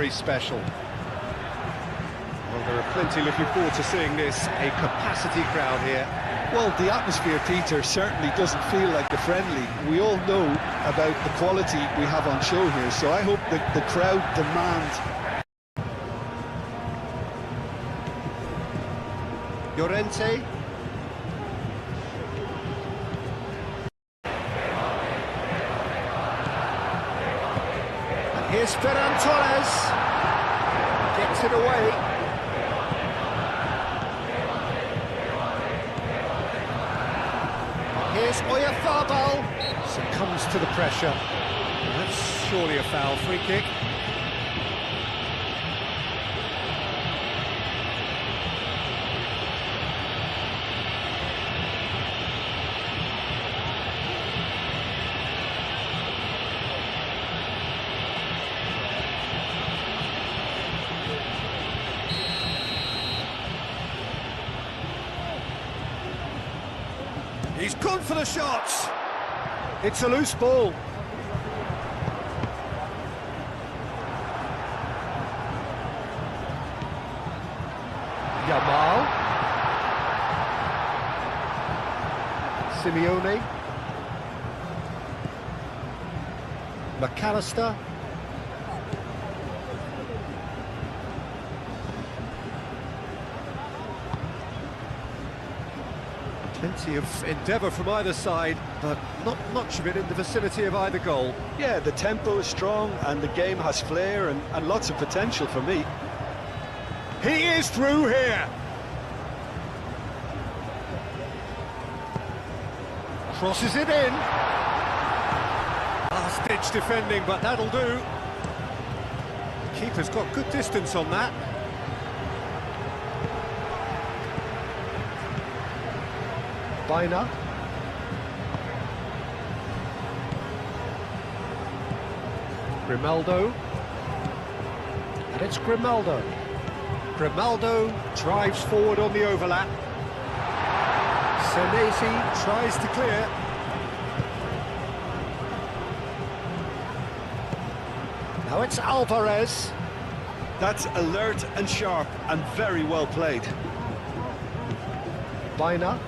very special. Well, there are plenty looking forward to seeing this. A capacity crowd here. Well, the atmosphere, Peter, certainly doesn't feel like a friendly. We all know about the quality we have on show here, so I hope that the crowd demand. Llorente. And here's Ferran Torres. Gets it away. Here's Oyarzabal. Succumbs to the pressure. That's surely a foul. Free kick. He's gone for the shots. It's a loose ball. Yamal. Simeone. McAllister. Plenty of endeavour from either side, but not much of it in the vicinity of either goal. Yeah, the tempo is strong and the game has flair and lots of potential for me. He is through here. Crosses it in. Last-ditch defending, but that'll do. The keeper's got good distance on that. Bina. Grimaldo. And it's Grimaldo. Grimaldo drives forward on the overlap. Senesi tries to clear. Now it's Alvarez. That's alert and sharp and very well played. Bina.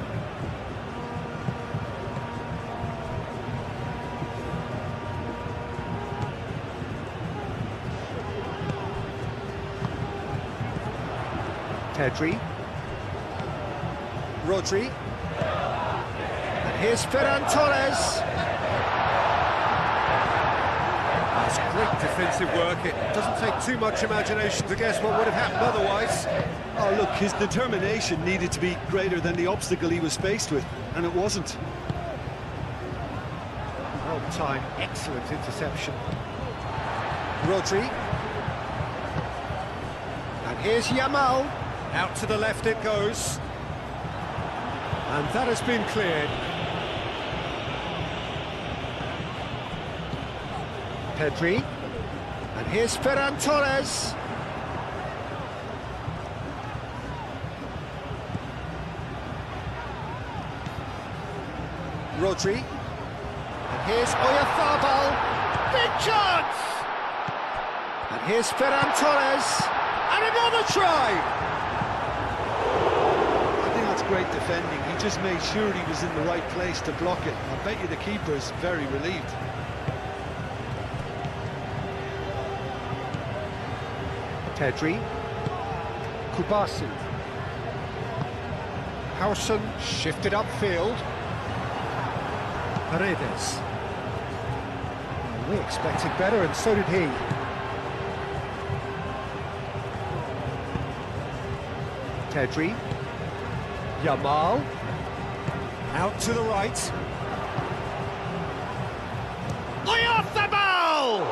Pedri. Rodri. And here's Ferran Torres. That's great defensive work. It doesn't take too much imagination to guess what would have happened otherwise. Oh, look, his determination needed to be greater than the obstacle he was faced with, and it wasn't. Well timed, excellent interception. Rodri. And here's Yamal. Out to the left it goes. And that has been cleared. Pedri. And here's Ferran Torres. Rodri. And here's Oyarzabal. Big chance! And here's Ferran Torres. And another try! Great defending. He just made sure he was in the right place to block it. I bet you the keeper is very relieved. Pedri. Kubasi. Howson shifted upfield. Paredes. We expected better, and so did he. Pedri. Yamal. Out to the right. Oyarzabal!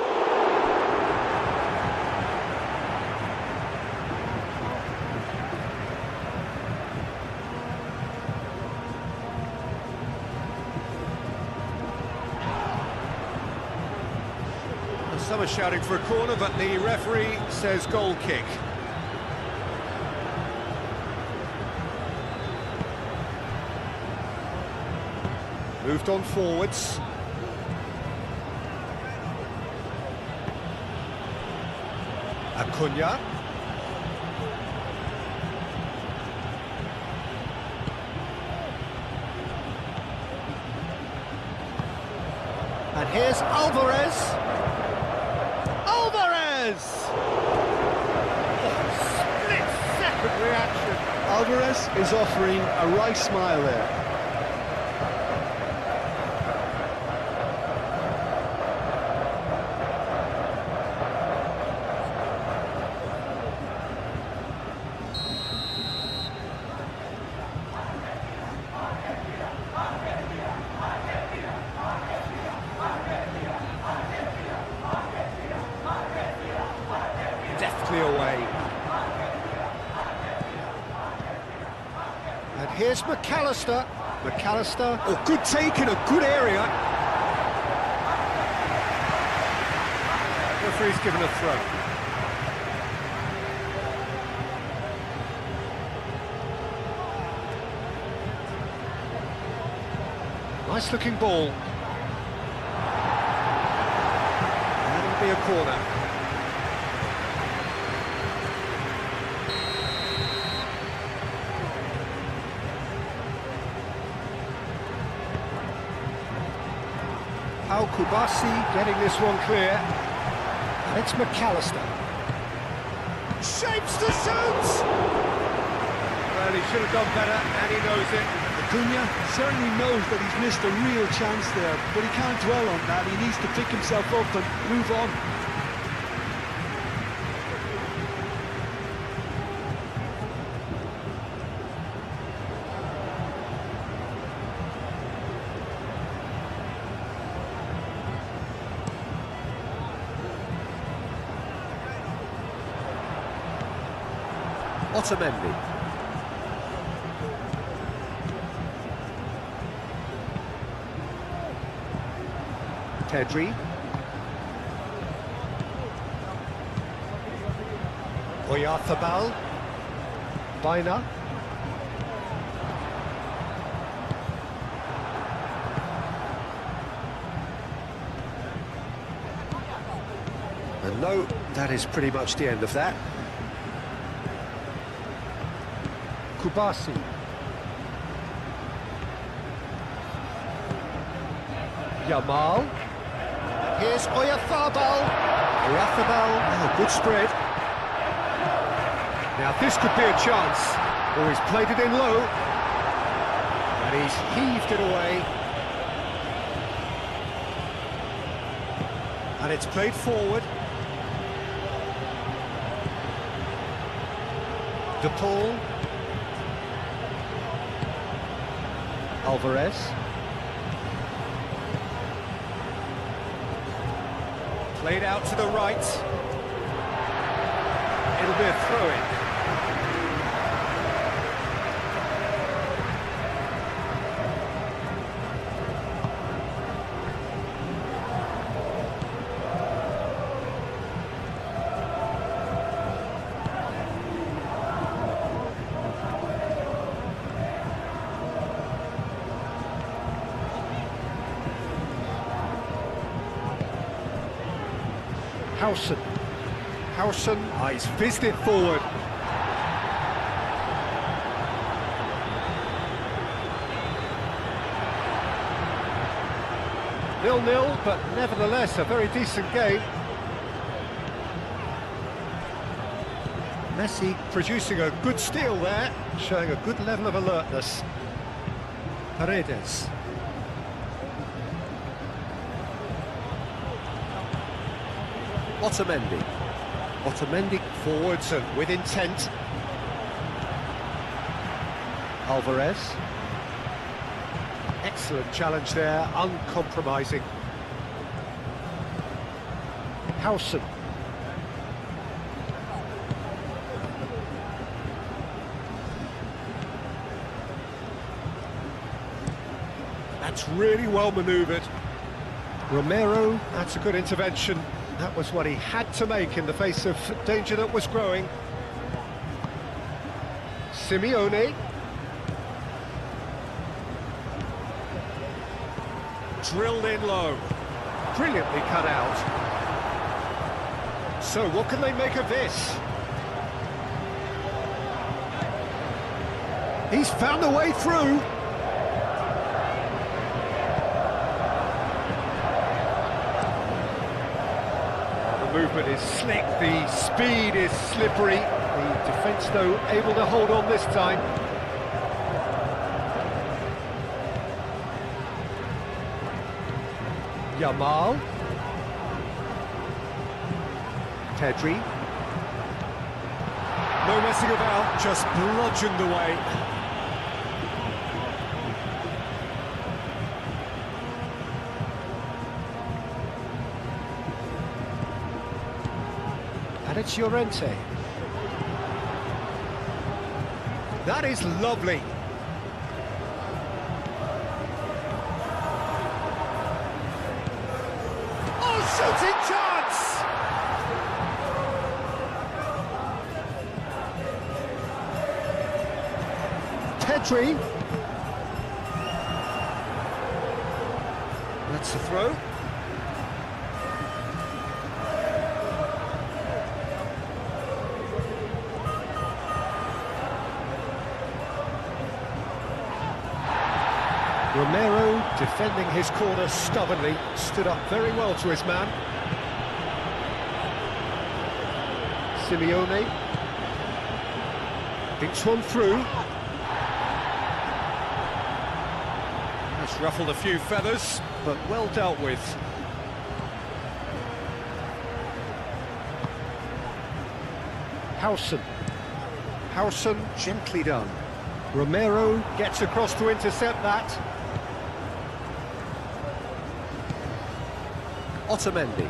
Some are shouting for a corner, but the referee says goal kick. Moved on forwards. Acuna. And here's Alvarez. Alvarez! Oh, split-second reaction. Alvarez is offering a wry smile there. Deftly away. And here's McAllister. McAllister. Oh, good take in a good area. Referee's given a throw. Nice looking ball. And it'll be a corner. Kubasi getting this one clear. And it's McAllister. Shapes to shoot! Well, he should have done better, and he knows it. Acuna certainly knows that he's missed a real chance there, but he can't dwell on that. He needs to pick himself up and move on. Otamendi. Pedri. Oyarzabal. Baina. And no, that is pretty much the end of that. Kubasi. Yamal. Here's Oyarzabal. Oh, good spread. Now this could be a chance. Oh, he's played it in low. And he's heaved it away. And it's played forward. De Paul. Alvarez. Played out to the right. It'll be a throw-in. Howson, he's fizzed it forward. Nil-nil, but nevertheless a very decent game. Messi producing a good steal there, showing a good level of alertness. Paredes. Otamendi. Otamendi forwards and with intent. Alvarez. Excellent challenge there, uncompromising. Howson. That's really well manoeuvred. Romero, that's a good intervention. That was what he had to make in the face of danger that was growing. Simeone. Drilled in low. Brilliantly cut out. So what can they make of this? He's found a way through. The movement is slick, the speed is slippery. The defence, though, able to hold on this time. Yamal. Pedri. No messing about, just bludgeoned away. And it's Llorente. That is lovely. Oh, shooting chance! Pedri. That's the throw. Romero, defending his corner stubbornly, stood up very well to his man. Simeone thinks one through. That's ruffled a few feathers, but well dealt with. Howson, gently done. Romero gets across to intercept that. Otamendi.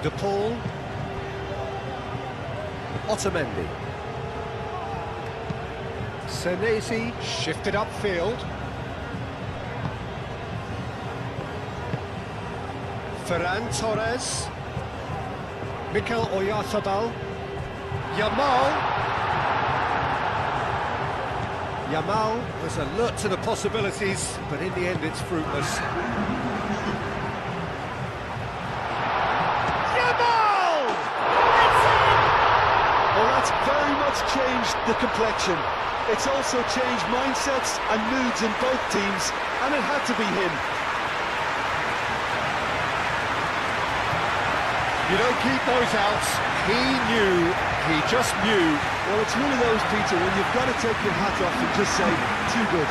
De Paul. Otamendi. Senesi shifted upfield. Ferran Torres. Mikel Oyarzabal. Yamal was alert to the possibilities, but in the end it's fruitless. Yamal! Well, that's very much changed the complexion. It's also changed mindsets and moods in both teams, and it had to be him. You don't keep those out. He just knew. Well, it's one of those, Peter, when you've got to take your hat off and just say, too good.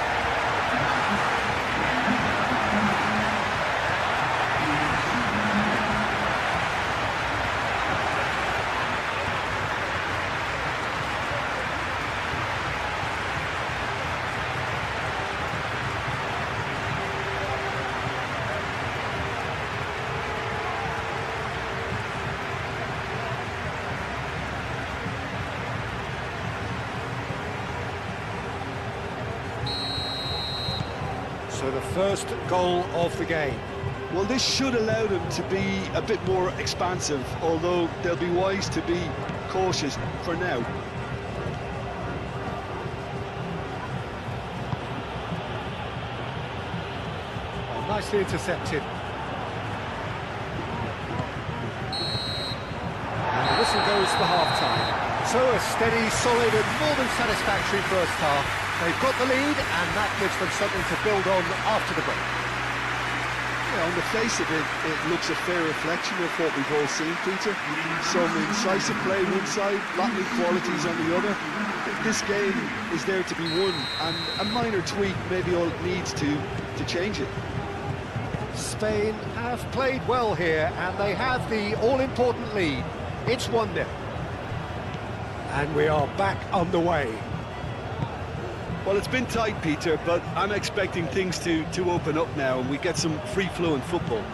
So the first goal of the game. Well, this should allow them to be a bit more expansive, although they'll be wise to be cautious for now. Oh, nicely intercepted. And the whistle goes for half-time. So a steady, solid and more than satisfactory first half. They've got the lead, and that gives them something to build on after the break. Yeah, on the face of it, it looks a fair reflection of what we've all seen, Peter. Some incisive play one side, battling qualities on the other. This game is there to be won, and a minor tweak maybe all it needs to change it. Spain have played well here, and they have the all-important lead. It's 1-0. And we are back underway. Well, it's been tight, Peter, but I'm expecting things to open up now and we get some free-flowing football.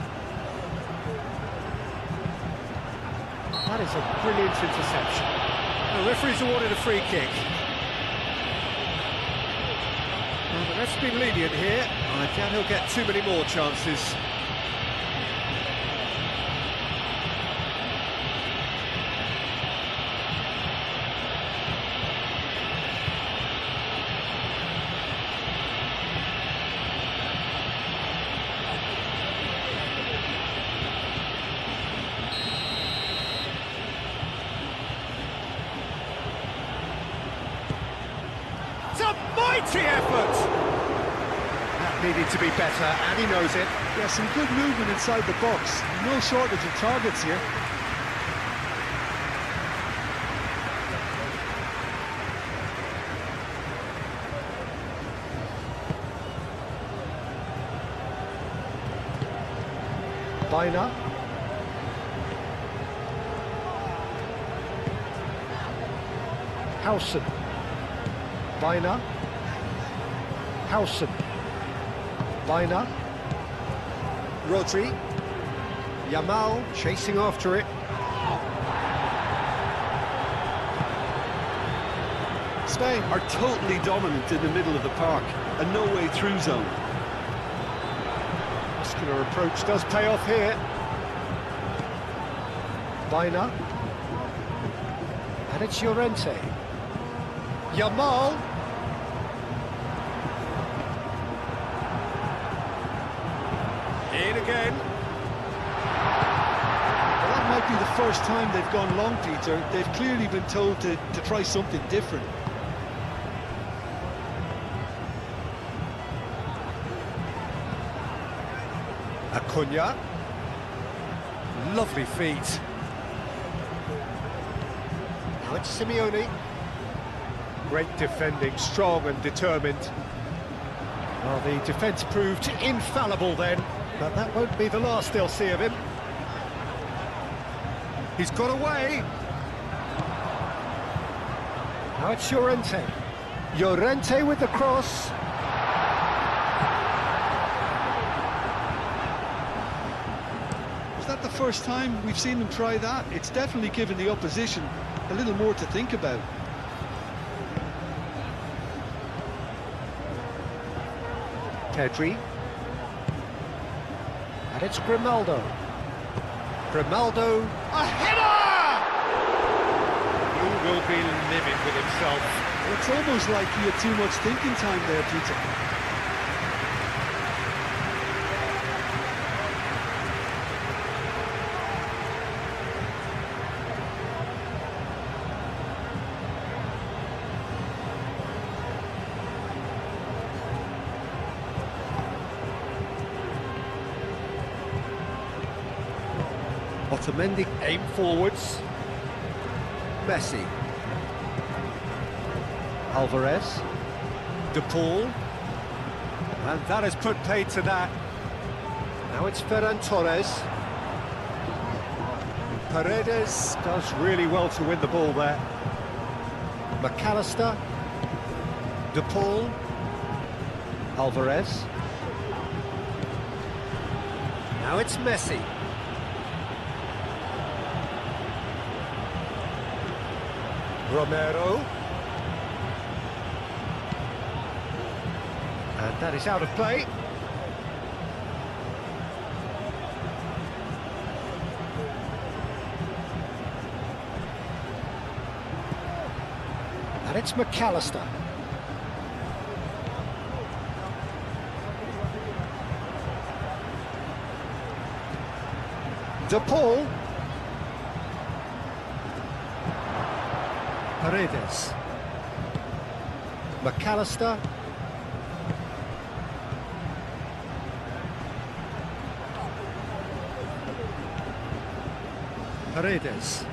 That is a brilliant interception. The referee's awarded a free kick. Well, the ref's been lenient here. I doubt he'll get too many more chances. Mighty effort! That needed to be better, and he knows it. Yeah, some good movement inside the box. No shortage of targets here. Biner. Howson. Biner. Howson. Biner. Rodri. Yamal chasing after it. Spain are totally dominant in the middle of the park. A no-way through zone. Muscular approach does pay off here. Biner. And it's Llorente. Yamal. In again. Well, that might be the first time they've gone long, Peter. They've clearly been told to try something different. Acuna. Lovely feet. Now it's Simeone. Great defending, strong and determined. Well, the defence proved infallible then, but that won't be the last they'll see of him. He's got away. Now it's Llorente. Llorente with the cross. Is that the first time we've seen them try that? It's definitely given the opposition a little more to think about. Pedri. And it's Grimaldo. Grimaldo. A header! He will be livid with himself. It's almost like he had too much thinking time there, Peter. Otamendi aim forwards. Messi. Alvarez. De Paul. And that has put paid to that. Now it's Ferran Torres. Paredes does really well to win the ball there. McAllister. De Paul. Alvarez. Now it's Messi. Romero. And that is out of play. And it's McAllister. De Paul. Paredes. McAllister. Paredes.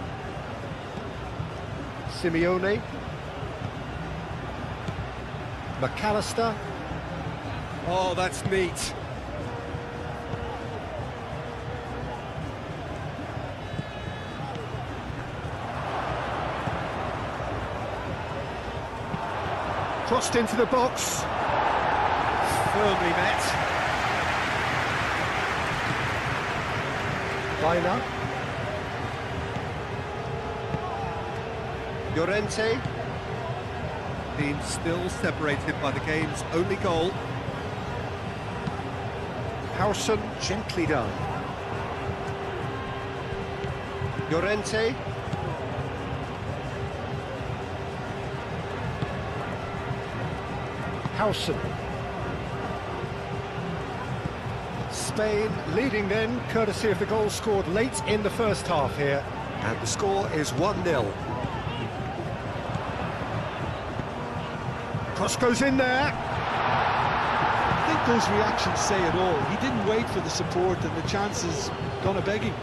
Simeone. McAllister. Oh, that's neat. Crossed into the box. Firmly met. Biner. Llorente. Being still separated by the game's only goal. Howson, gently done. Llorente. Howson. Spain leading then, courtesy of the goal scored late in the first half here. And the score is 1-0. Cross goes in there. I think those reactions say it all. He didn't wait for the support, and the chances gone a-begging.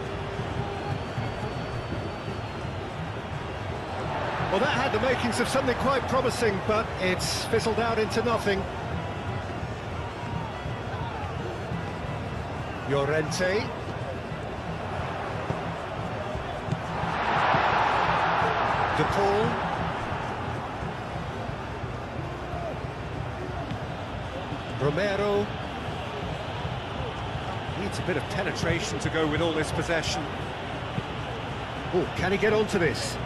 Well, that had the makings of something quite promising, but it's fizzled out into nothing. Llorente. De Paul. Romero. Needs a bit of penetration to go with all this possession. Oh, can he get onto this?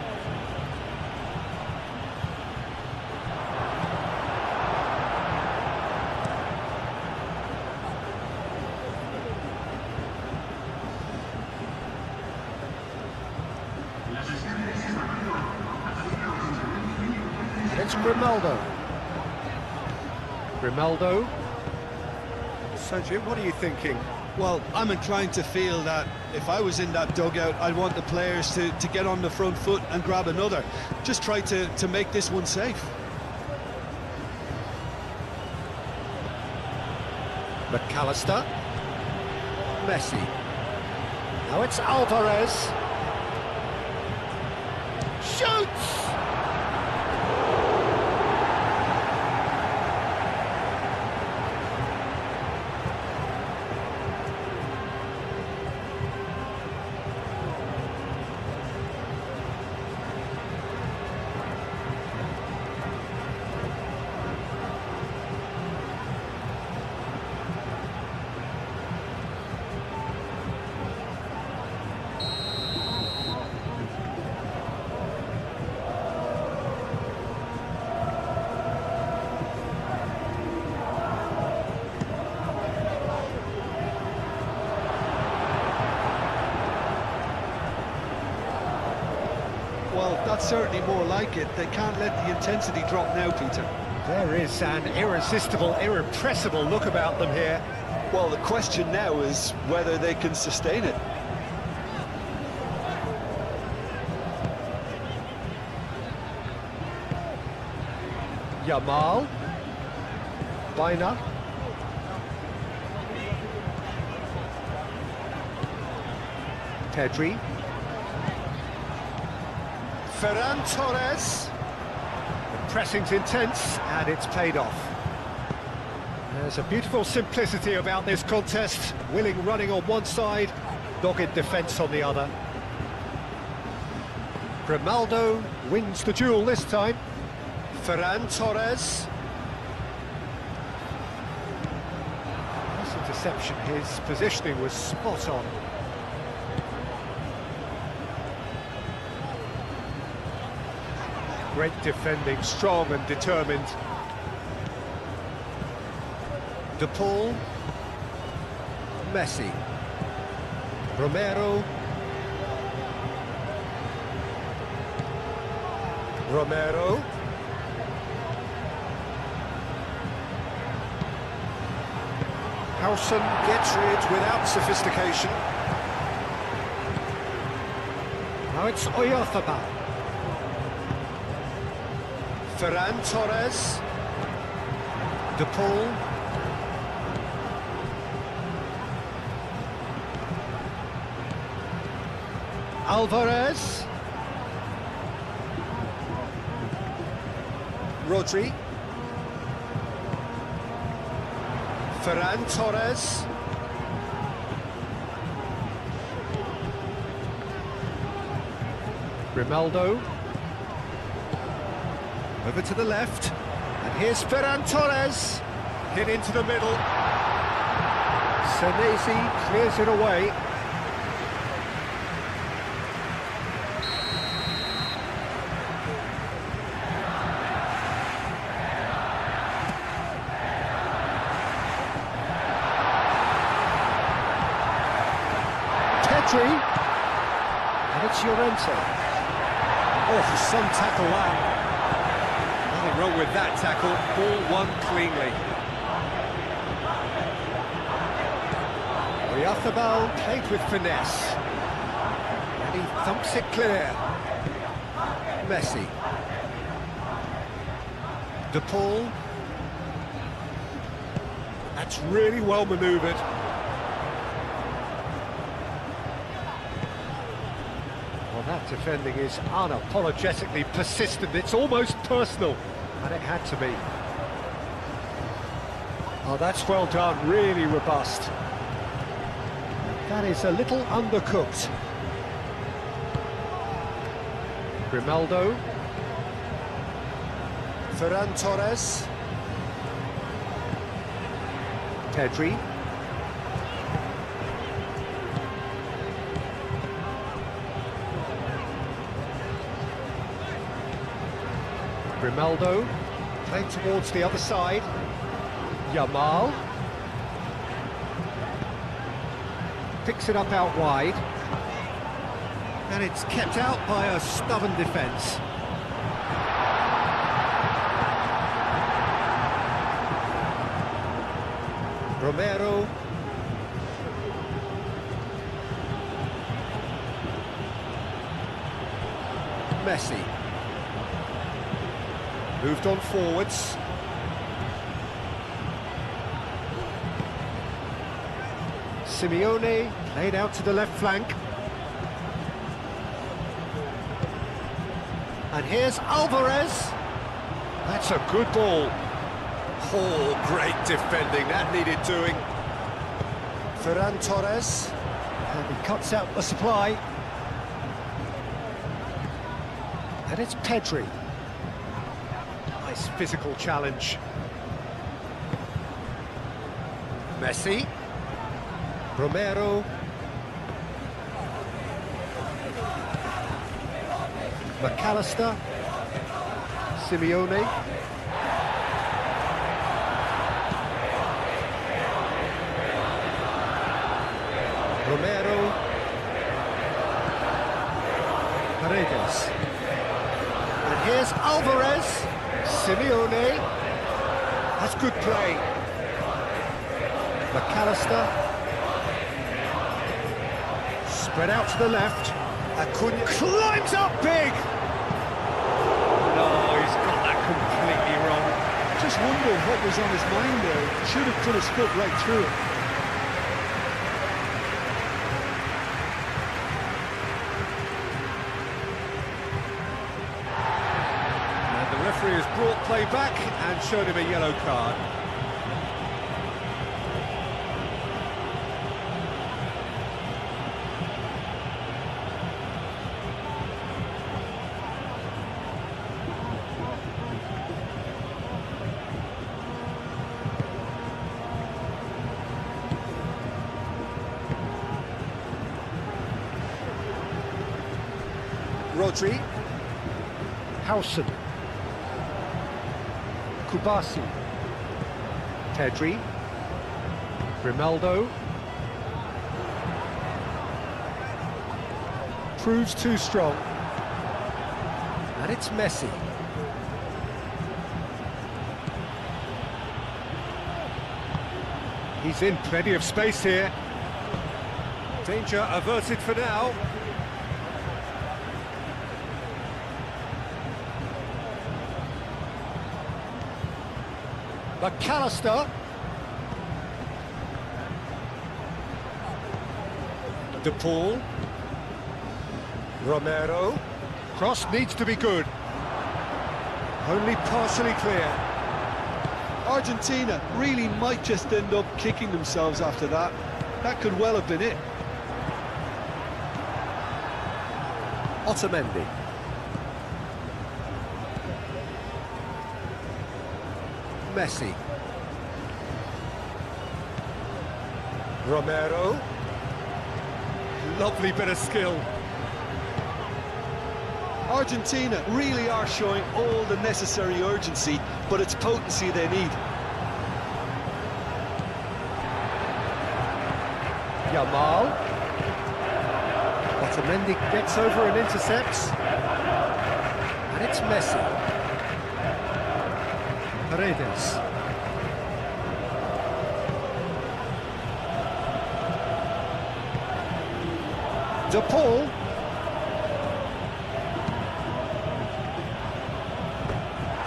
It's Grimaldo. Grimaldo. Sergio, what are you thinking? Well, I'm inclined to feel that if I was in that dugout, I'd want the players to get on the front foot and grab another. Just try to make this one safe. McAllister. Messi. Now it's Alvarez. Shoots! Well, that's certainly more like it. They can't let the intensity drop now, Peter. There is an irresistible, irrepressible look about them here. Well, the question now is whether they can sustain it. Yamal. Baina. Pedri. Ferran Torres. The pressing's intense, and it's paid off. There's a beautiful simplicity about this contest. Willing running on one side, dogged defence on the other. Grimaldo wins the duel this time. Ferran Torres. This interception, his positioning was spot on. Great defending, strong and determined. De Paul. Messi. Romero. Romero. Howson gets rid without sophistication. Now it's Oyarzabal. Ferran Torres. De Paul. Alvarez. Rodri. Ferran Torres. Grimaldo. Over to the left. And here's Ferran Torres. Hit into the middle. Senesi clears it away. And it's Llorente. Oh, some tackle that. Nothing wrong with that tackle. Ball won cleanly. Oyarzabal played with finesse. And he thumps it clear. Messi. De Paul. That's really well manoeuvred. Well, that defending is unapologetically persistent. It's almost personal, and it had to be. Oh, that's well done, really robust. That is a little undercooked. Grimaldo. Ferran Torres. Pedri. Grimaldo. Played towards the other side. Yamal. Picks it up out wide. And it's kept out by a stubborn defence. Romero. Messi. Moved on forwards. Simeone played out to the left flank. And here's Alvarez. That's a good ball. Oh, great defending, that needed doing. Ferran Torres. And he cuts out the supply. And it's Pedri. Nice physical challenge. Messi. Romero. McAllister. Simeone. Romero. Paredes. And here's Alvarez. Simeone. That's good play. McAllister. Spread out to the left. Acuna climbs up big! No, he's got that completely wrong. Just wonder what was on his mind there. Should have put his foot right through it. And the referee has brought play back and showed him a yellow card. Rodri. Howson. Kubasi. Pedri. Grimaldo. Proves too strong. And it's Messi. He's in plenty of space here. Danger averted for now. McAllister. De Paul. Romero. Cross needs to be good. Only partially clear. Argentina really might just end up kicking themselves after that. That could well have been it. Otamendi. Messi. Romero. Lovely bit of skill. Argentina really are showing all the necessary urgency, but it's potency they need. Yamal. Otamendi gets over and intercepts. And it's Messi. Paredes. De Paul.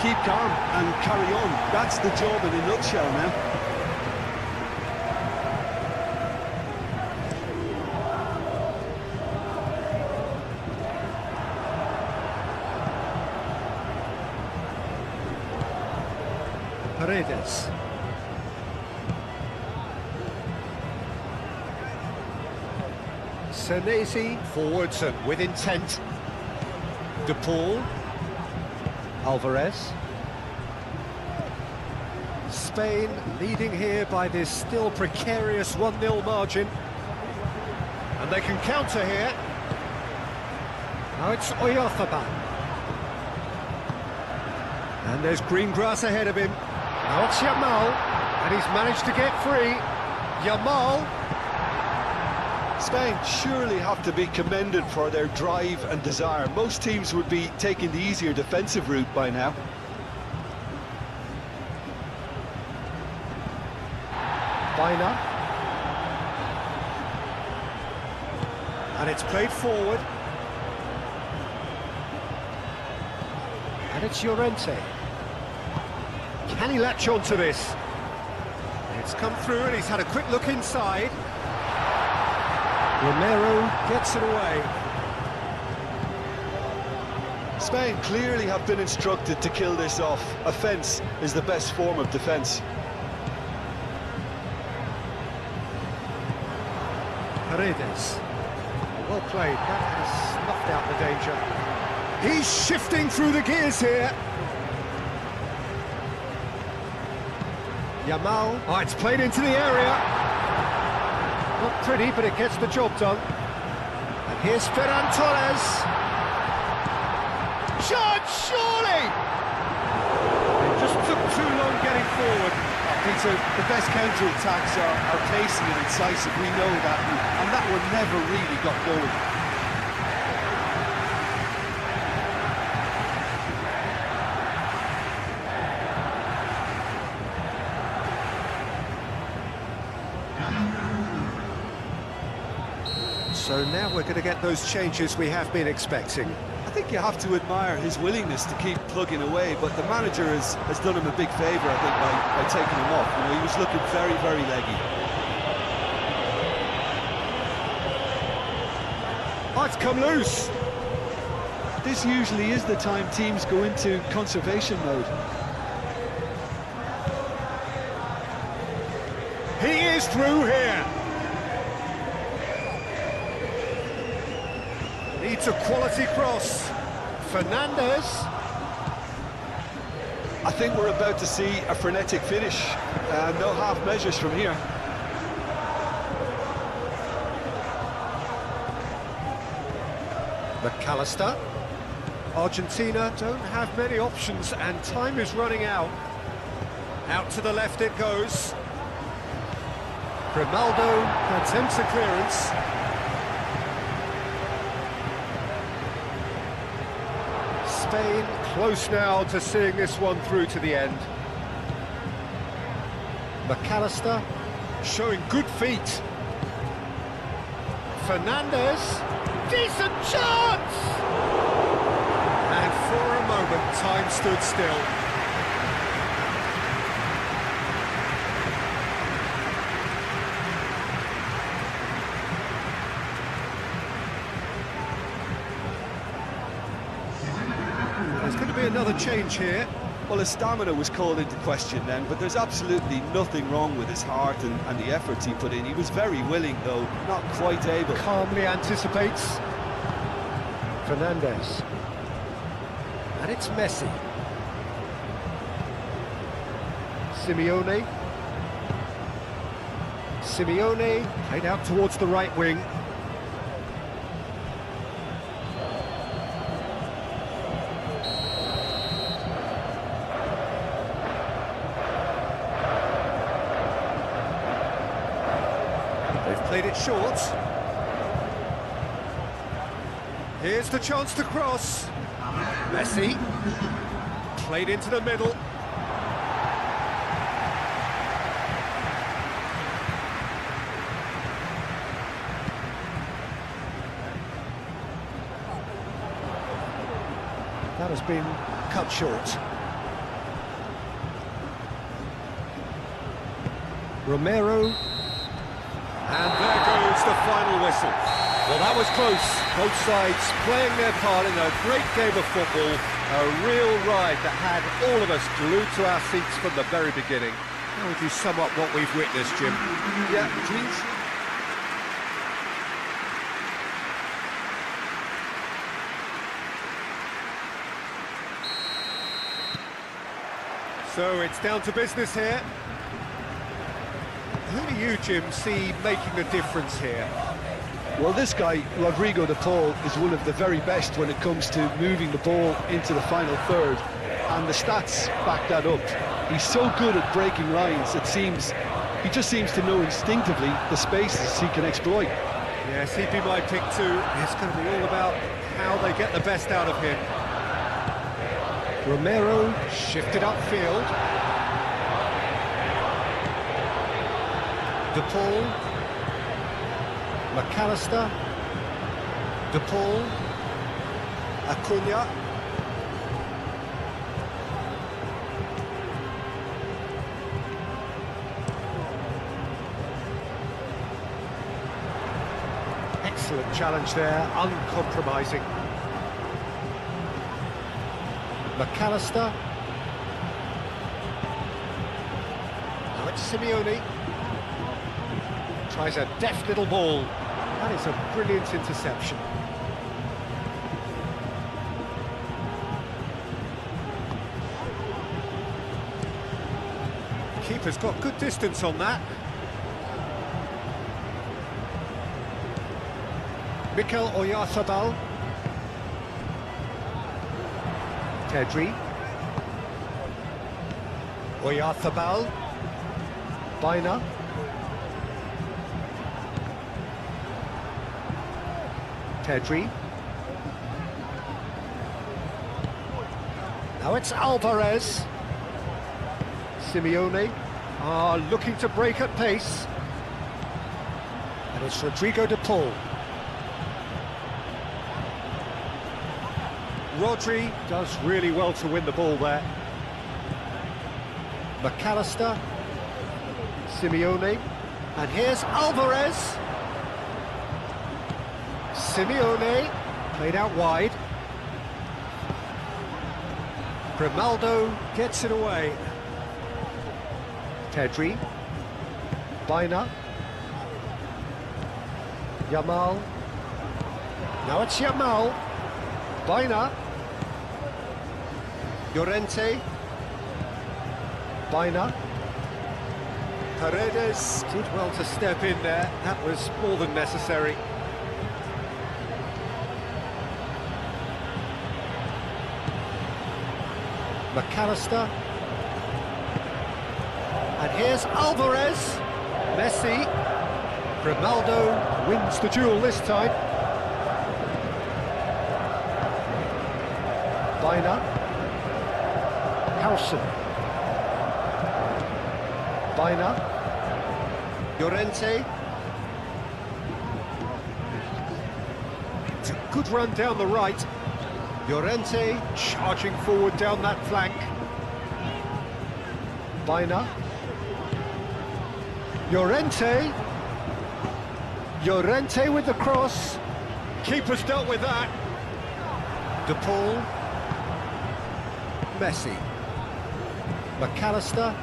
keep calm and carry on. That's the job in a nutshell now. Paredes. Senesi forwards and with intent. De Paul. Alvarez. Spain leading here by this still precarious 1-0 margin. And they can counter here. Now it's Oyarzabal. And there's green grass ahead of him. Now it's Yamal, and he's managed to get free. Yamal. Spain surely have to be commended for their drive and desire. Most teams would be taking the easier defensive route by now. Baina. And it's played forward. And it's Llorente. Can he latch on to this? It's come through and he's had a quick look inside. Romero gets it away. Spain clearly have been instructed to kill this off. Offence is the best form of defence. Paredes. Well played, that has snuffed out the danger. He's shifting through the gears here. Yamal. Oh, it's played into the area. Not pretty, but it gets the job done. And here's Ferran Torres. Shot, surely! It just took too long getting forward. Peter, the best counter-attacks are pacey and incisive, we know that, and that one never really got going. So now we're going to get those changes we have been expecting. I think you have to admire his willingness to keep plugging away, but the manager has done him a big favour, I think, by taking him off. You know, he was looking very, very leggy. Oh, it's come loose. This usually is the time teams go into conservation mode. He is through here. Needs a quality cross. Fernandez. I think we're about to see a frenetic finish. No half measures from here. McAllister. Argentina don't have many options and time is running out. Out to the left it goes. Grimaldo attempts a clearance. Spain close now to seeing this one through to the end. McAllister showing good feet. Fernandez, decent chance! And for a moment, time stood still. There's going to be another change here. Well, his stamina was called into question then, but there's absolutely nothing wrong with his heart and the efforts he put in. He was very willing, though, not quite able. Calmly anticipates. Fernandez. And it's Messi. Simeone. Simeone played out towards the right wing. They've played it short. Here's the chance to cross. Messi. Played into the middle. That has been cut short. Romero. And there goes the final whistle. Well, that was close. Both sides playing their part in a great game of football. A real ride that had all of us glued to our seats from the very beginning. How would you sum up what we've witnessed, Jim? Yeah, please. So it's down to business here. Who do you, Jim, see making the difference here? Well, this guy, Rodrigo de Paul, is one of the very best when it comes to moving the ball into the final third, and the stats back that up. He's so good at breaking lines, it seems, he just seems to know instinctively the spaces he can exploit. Yes, he'd be my pick too. It's going to be all about how they get the best out of him. Romero shifted upfield. De Paul. McAllister. De Paul. Acuna. Excellent challenge there, uncompromising. McAllister. Now it's Simeone. Tries a deft little ball. That is a brilliant interception. Keeper's got good distance on that. Mikel Oyarzabal. Pedri. Oyarzabal. Baina. Pedri. Now it's Alvarez. Simeone are looking to break at pace. And it's Rodrigo de Paul. Rodri does really well to win the ball there. McAllister. Simeone. And here's Alvarez. Simeone, played out wide. Grimaldo gets it away. Pedri. Baina. Yamal. Now it's Yamal. Baina. Llorente. Baina. Paredes did well to step in there. That was more than necessary. McAllister. And here's Alvarez. Messi. Grimaldo wins the duel this time. Baina. Howson. Baina. Llorente. It's a good run down the right. Llorente charging forward down that flank. Baina. Llorente. Llorente with the cross. Keeper's dealt with that. De Paul. Messi. McAllister.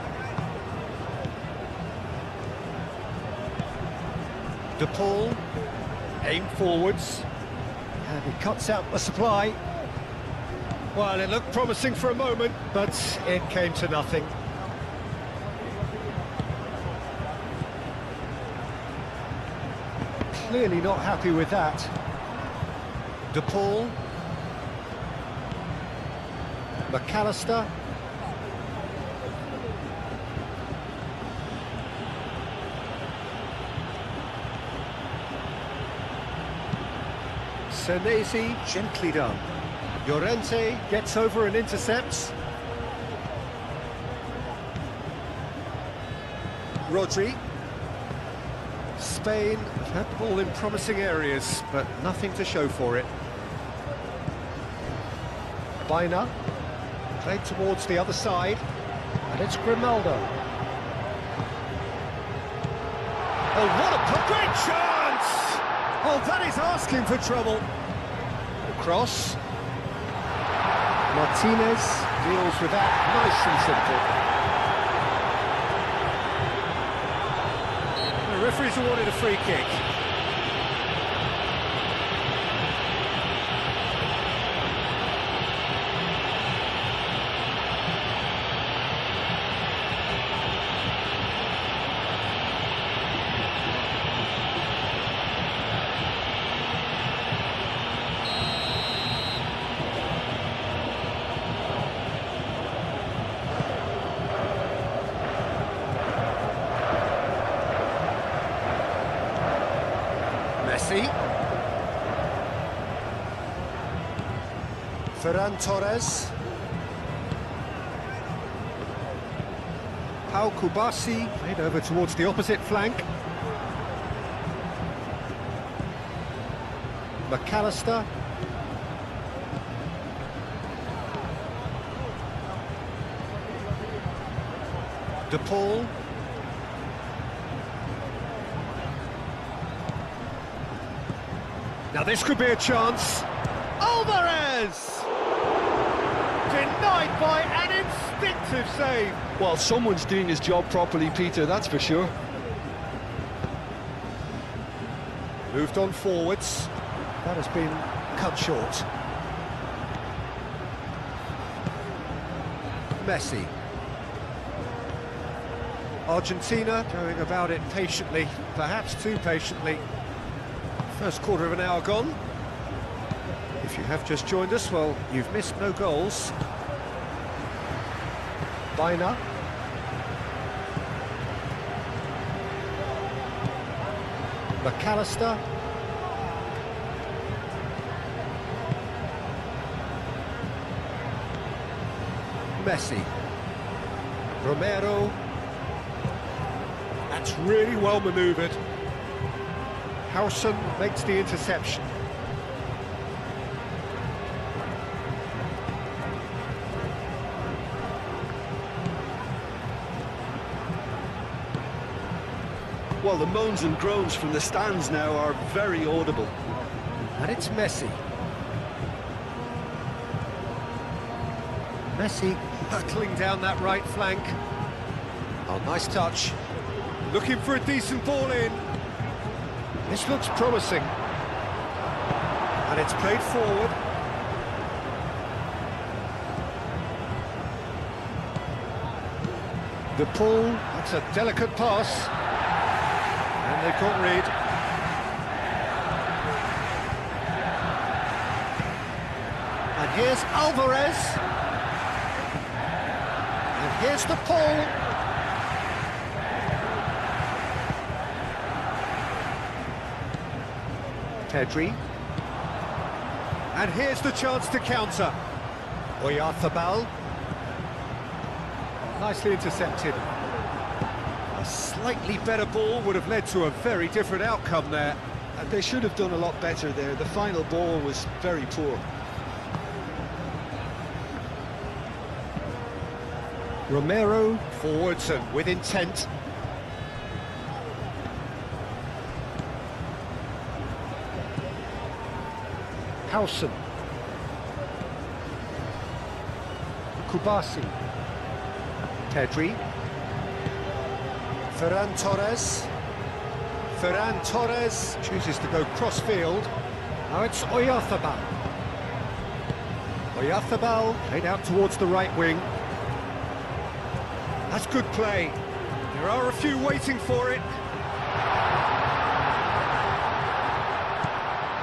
De Paul. Aim forwards. And he cuts out the supply. Well, it looked promising for a moment, but it came to nothing. Clearly not happy with that. De Paul. McAllister. Senesi, gently done. Llorente gets over and intercepts. Rodri. Spain have had the ball in promising areas, but nothing to show for it. Baina. Played towards the other side. And it's Grimaldo. Oh, what a great chance! Oh, that is asking for trouble. Cross. Martinez deals with that nice and simple. The referee's awarded a free kick. Messi. Ferran Torres. Pau Kubasi played over towards the opposite flank. McAllister. De Paul. Now this could be a chance. Alvarez! Denied by an instinctive save. Well, someone's doing his job properly, Peter, that's for sure. Moved on forwards. That has been cut short. Messi. Argentina going about it patiently, perhaps too patiently. First quarter of an hour gone. If you have just joined us, well, you've missed no goals. Baina. McAllister. Messi. Romero. That's really well manoeuvred. Howson makes the interception. Well, the moans and groans from the stands now are very audible. And it's Messi. Messi hurtling down that right flank. Oh, nice touch. Looking for a decent ball in. This looks promising. And it's played forward. De Paul, that's a delicate pass. And they can't read. And here's Alvarez. And here's De Paul. Pedri. And here's the chance to counter. Oyarzabal. Nicely intercepted. A slightly better ball would have led to a very different outcome there. And they should have done a lot better there. The final ball was very poor. Romero forwards and with intent. Howson. Kubasi. Pedri. Ferran Torres. Ferran Torres chooses to go cross-field. Now it's Oyarzabal. Oyarzabal played out towards the right wing. That's good play. There are a few waiting for it.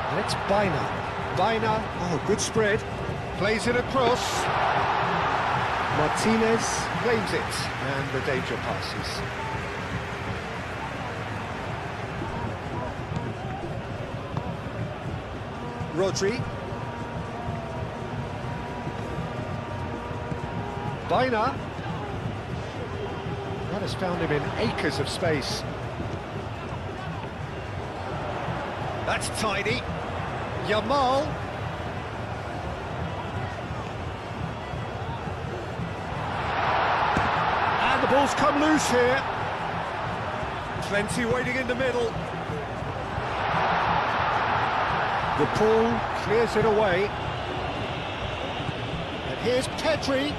And it's Baina. Baina, oh, good spread. Plays it across. Martinez claims it, and the danger passes. Rodri. Baina. That has found him in acres of space. That's tidy. Yamal. And the ball's come loose here. Plenty waiting in the middle. The pull clears it away. And here's Pedri.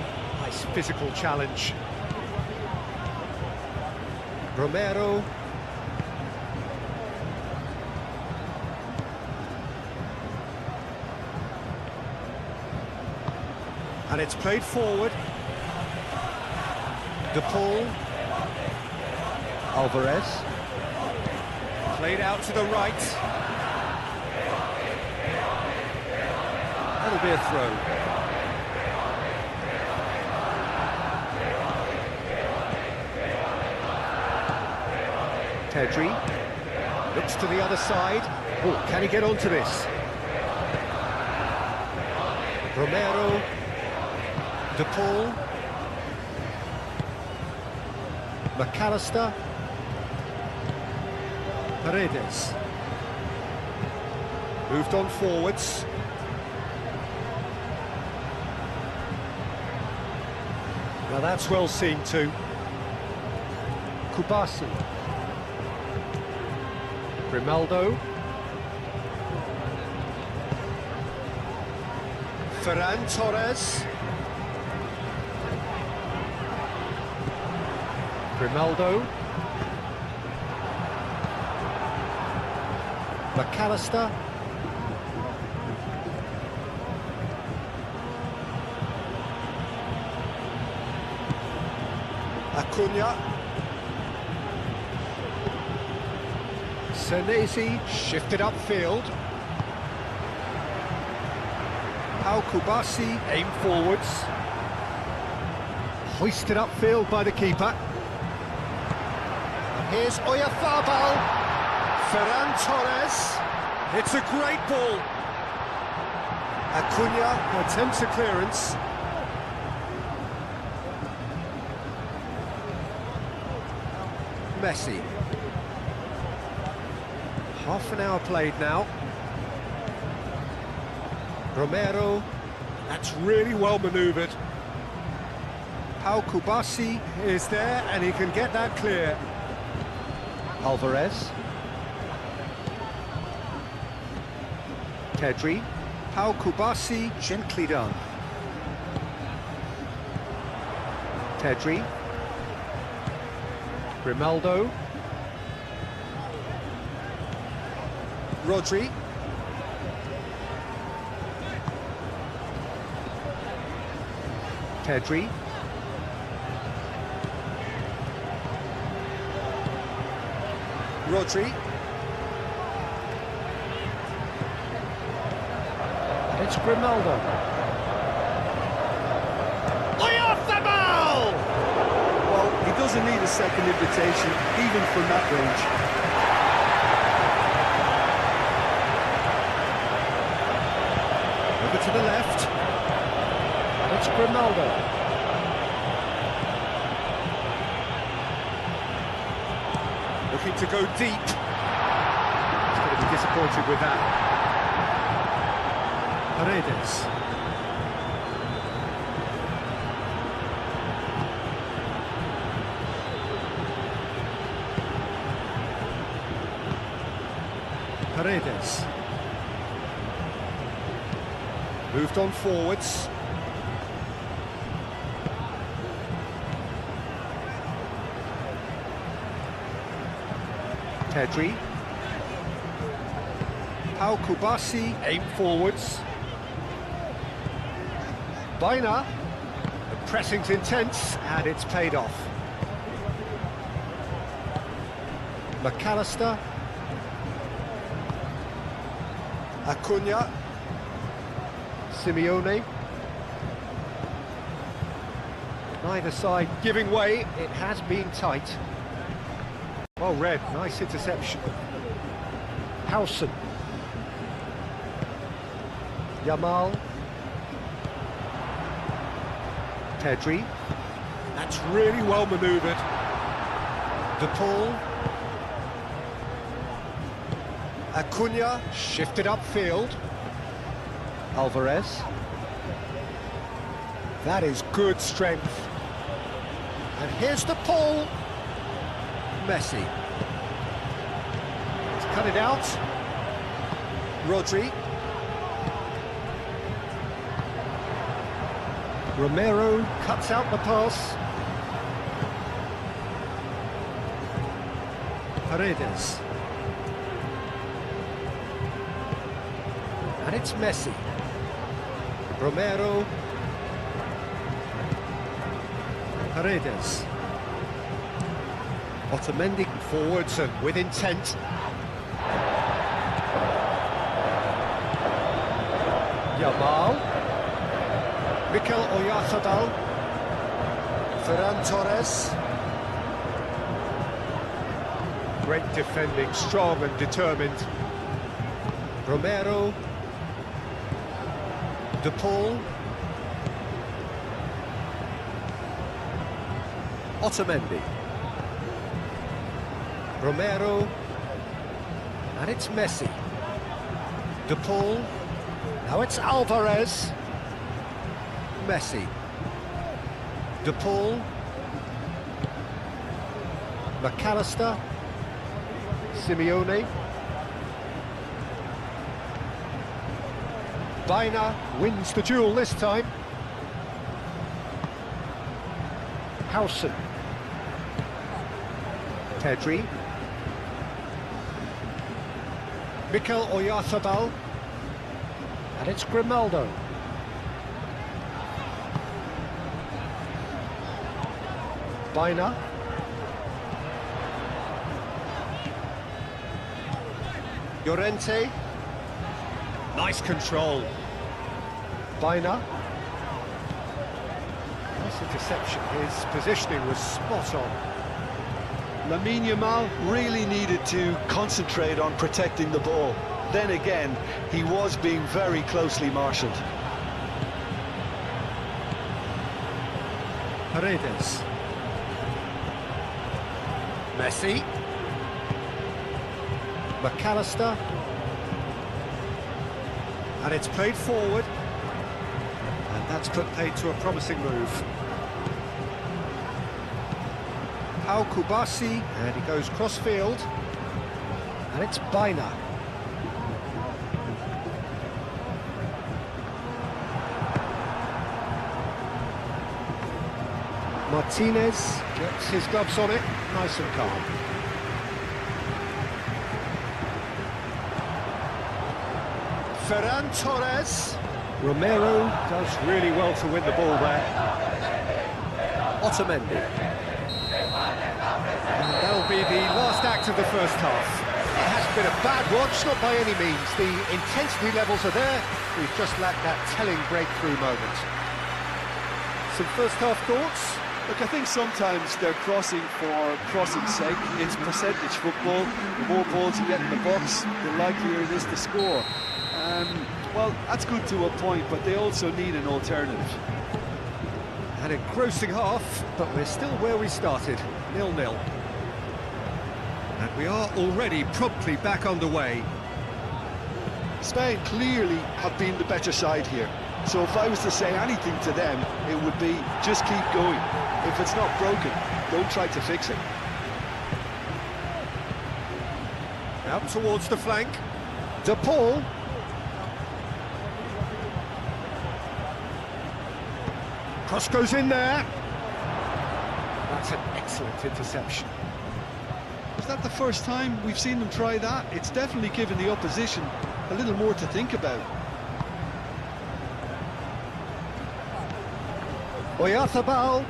Nice physical challenge. Romero. And it's played forward. The pull. Alvarez. Played out to the right. That'll be a throw. Pedri looks to the other side. Oh, can he get onto this? Romero. De Paul. McAllister. Paredes. Moved on forwards. Now that's well seen too. Kubasi. Grimaldo. Ferran Torres. Grimaldo. McAllister. Acuna. Senesi shifted upfield. Pau Kubasi aimed forwards. Hoisted upfield by the keeper. Here's Oyarzabal. Ferran Torres. It's a great ball. Acuna attempts a clearance. Messi. Half an hour played now. Romero. That's really well manoeuvred. Pau Kubasi is there and he can get that clear. Alvarez. Pedri. Pau Kubasi, gently done. Pedri. Grimaldo. Rodri. Pedri. Rodri. It's Grimaldo. Oyarzabal! Well, he doesn't need a second invitation, even from that range. Over to the left. And it's Grimaldo. Looking to go deep. He's going to be disappointed with that. Paredes. Paredes. Moved on forwards. Pedri. Pau Kubasi aimed forwards. Baina. The pressing's intense and it's paid off. McAllister. Acuna. Simeone. Neither side giving way. It has been tight. Well read, nice interception. Howson. Yamal. Pedri. That's really well manoeuvred. De Paul. Acuna shifted upfield. Alvarez. That is good strength. And here's the Paul. Messi. cut it out. Rodri. Romero cuts out the pass. Paredes. And it's Messi. Romero. Paredes. Otamendi forwards and with intent. Yamal. Mikel Oyarzabal. Ferran Torres. Great defending, strong and determined. Romero. De Paul. Otamendi. Romero. And it's Messi. De Paul. Now it's Alvarez. Messi. De Paul. McAllister. Simeone. Baina wins the duel this time. Howson. Pedri. Mikel Oyarzabal. And it's Grimaldo. Baina. Llorente. Nice control. Baina. Nice interception. His positioning was spot on. Lamine Yamal really needed to concentrate on protecting the ball. Then again, he was being very closely marshalled. Paredes. Messi. McAllister. And it's played forward. And that's put paid to a promising move. Pau Kubasi, and he goes cross-field. And it's Baina. Martinez gets his gloves on it, nice and calm. Ferran Torres. Romero does really well to win the ball there. Otamendi. And that'll be the last act of the first half. It hasn't been a bad watch, not by any means. The intensity levels are there. We've just lacked that telling breakthrough moment. Some first half thoughts? Look, I think sometimes they're crossing for crossing's sake. It's percentage football. The more balls you get in the box, the likelier it is to score. Well, that's good to a point, but they also need an alternative. An engrossing half, but we're still where we started, 0-0. And we are already promptly back underway. Spain clearly have been the better side here. So if I was to say anything to them, it would be just keep going. If it's not broken, don't try to fix it. Out towards the flank. De Paul. Cross goes in there. That's an excellent interception. Is that the first time we've seen them try that? It's definitely given the opposition a little more to think about. Oyarzabal.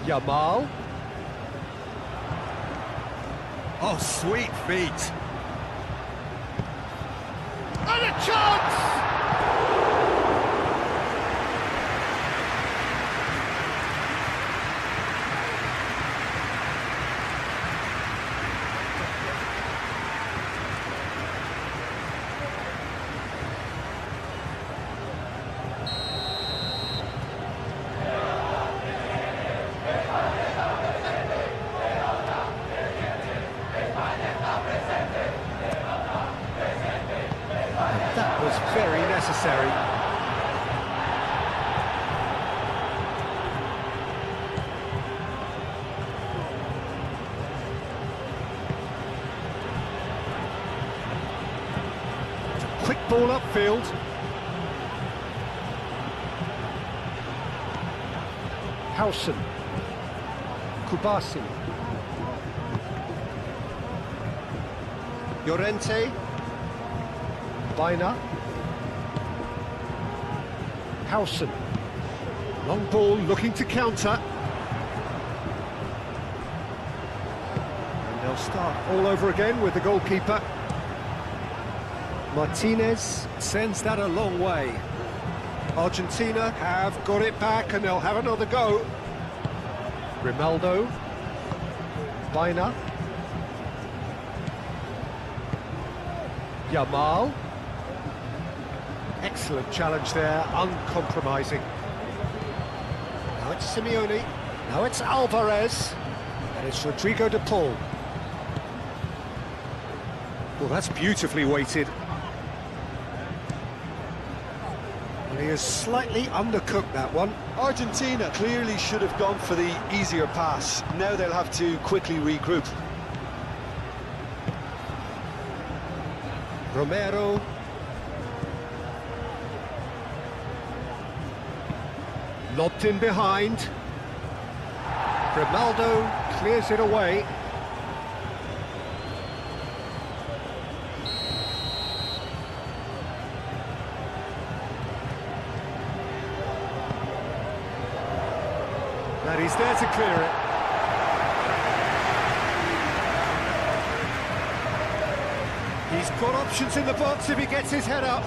Yamal. Oh, sweet feet. And a chance! That was very necessary. quick ball upfield. Hausen. Kubasi. Llorente. Baina. Hausen. Long ball looking to counter. And they'll start all over again with the goalkeeper. Martinez sends that a long way. Argentina have got it back and they'll have another go. Grimaldo. Baina. Yamal. Excellent challenge there, uncompromising. Now it's Simeone. Now it's Alvarez. And it's Rodrigo de Paul. Well, that's beautifully weighted. And he has slightly undercooked that one. Argentina clearly should have gone for the easier pass. Now they'll have to quickly regroup. Romero. Lobbed in behind. Grimaldo clears it away. And he's there to clear it. He's got options in the box if he gets his head up.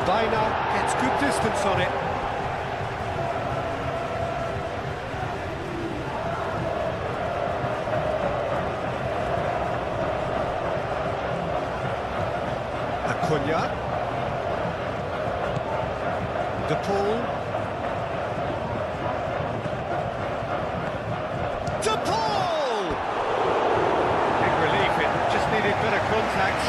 Baina gets good distance on it. Acuna. De Paul. De Paul! Big relief, it just needed better contact.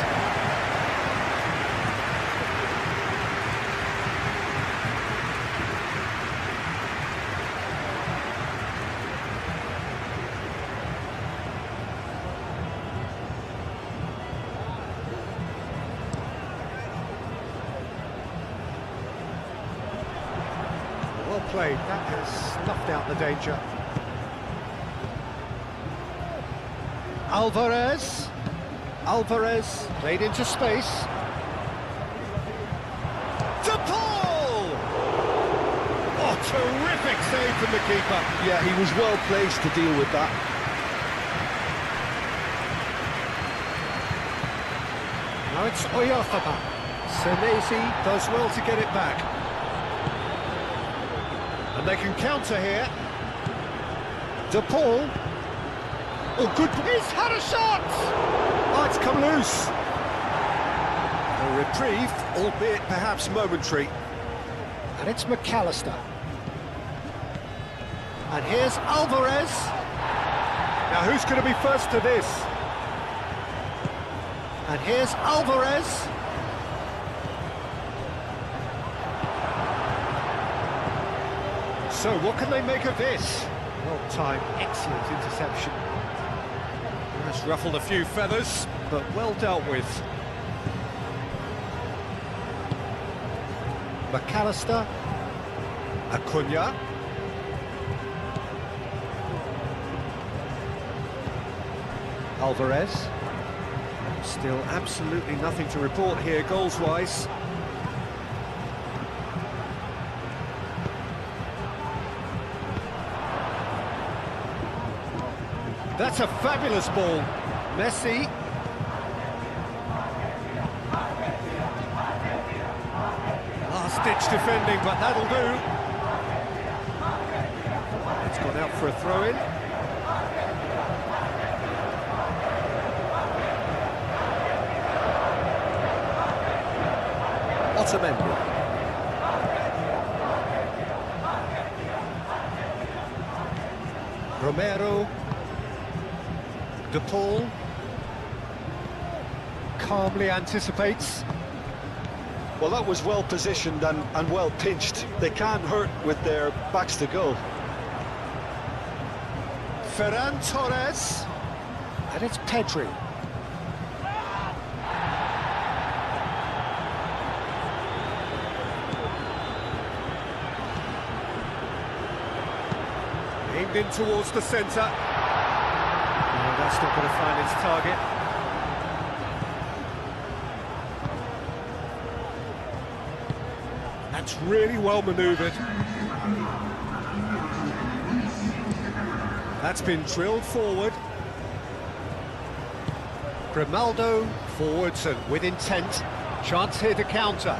Well played, that has snuffed out the danger. Alvarez. Alvarez played into space. De Paul! Oh, terrific save from the keeper. Yeah, he was well placed to deal with that. Now it's Oyafaba. Senesi does well to get it back. And they can counter here. De Paul. Oh, good. He's had a shot! Oh, it's come loose. A reprieve, albeit perhaps momentary. And it's McAllister. And here's Alvarez. Now, who's going to be first to this? And here's Alvarez. So, what can they make of this? Well timed, excellent interception. Has ruffled a few feathers, but well dealt with. McAllister. Acuna. Alvarez. Still absolutely nothing to report here, goals-wise. That's a fabulous ball. Messi. Last-ditch defending, but that'll do. It's gone out for a throw-in. Otamendi. Romero. De Paul calmly anticipates. Well, that was well positioned and well pinched. They can't hurt with their backs to goal. Ferran Torres. And it's Pedri. Pinged in towards the centre. Oh, that's not going to find its target. That's really well manoeuvred. That's been drilled forward. Grimaldo forwards and with intent. Chance here to counter.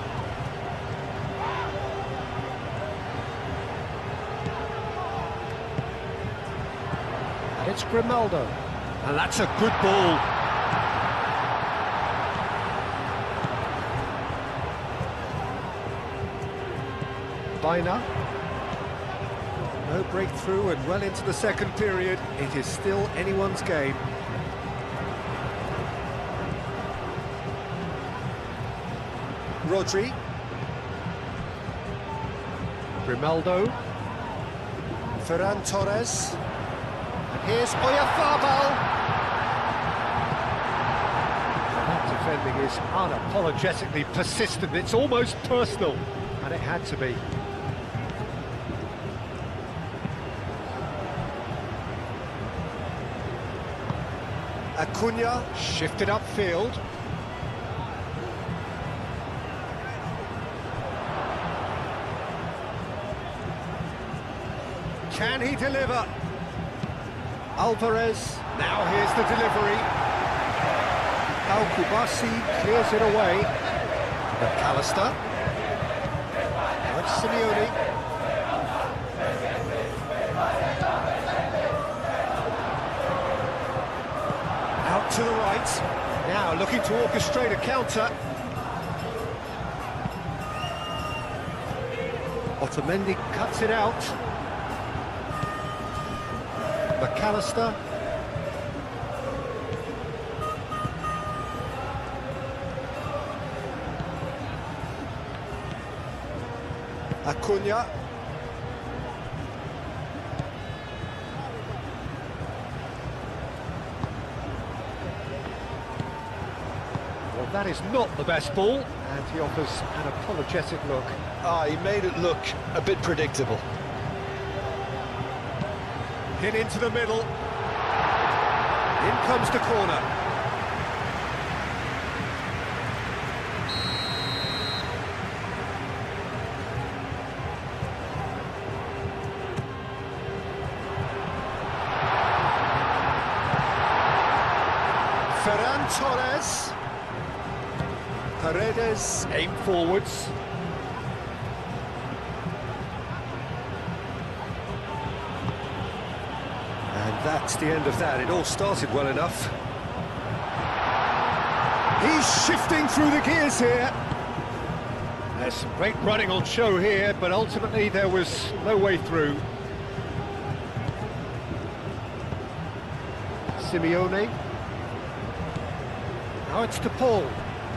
And it's Grimaldo. And that's a good ball. Biner. No breakthrough and well into the second period. It is still anyone's game. Rodri. Grimaldo. Ferran Torres. And here's Oyarzabal. That defending is unapologetically persistent. It's almost personal, and it had to be. Acuna Shifted upfield. Can he deliver? Alvarez. Now here's the delivery. Al-Kubasi clears it away. McAllister. Now it's Simeone. Out to the right. Now looking to orchestrate a counter. Otamendi cuts it out. McAllister. Acuna. Well, that is not the best ball, and he offers an apologetic look. He made it look a bit predictable. Hit into the middle. In comes the corner. Ferran Torres. Paredes aim forwards. And that's the end of that. It all started well enough. He's shifting through the gears here. There's some great running on show here, but ultimately there was no way through. Simeone. Now it's De Paul.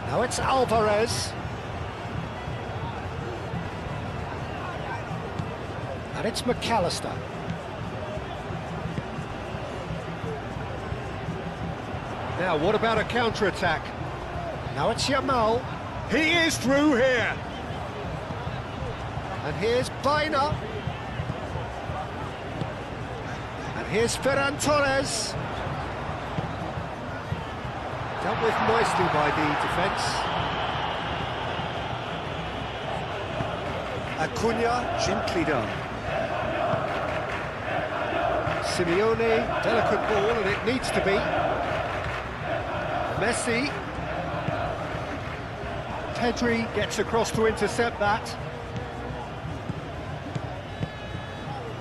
Now it's Alvarez. And it's McAllister. Now, what about a counter-attack? Now it's Yamal. He is through here. And here's Biner. And here's Ferran Torres. Dealt with nicely by the defence. Acuna, gently done. Simeone, delicate ball, and it needs to be. Messi. Pedri gets across to intercept that.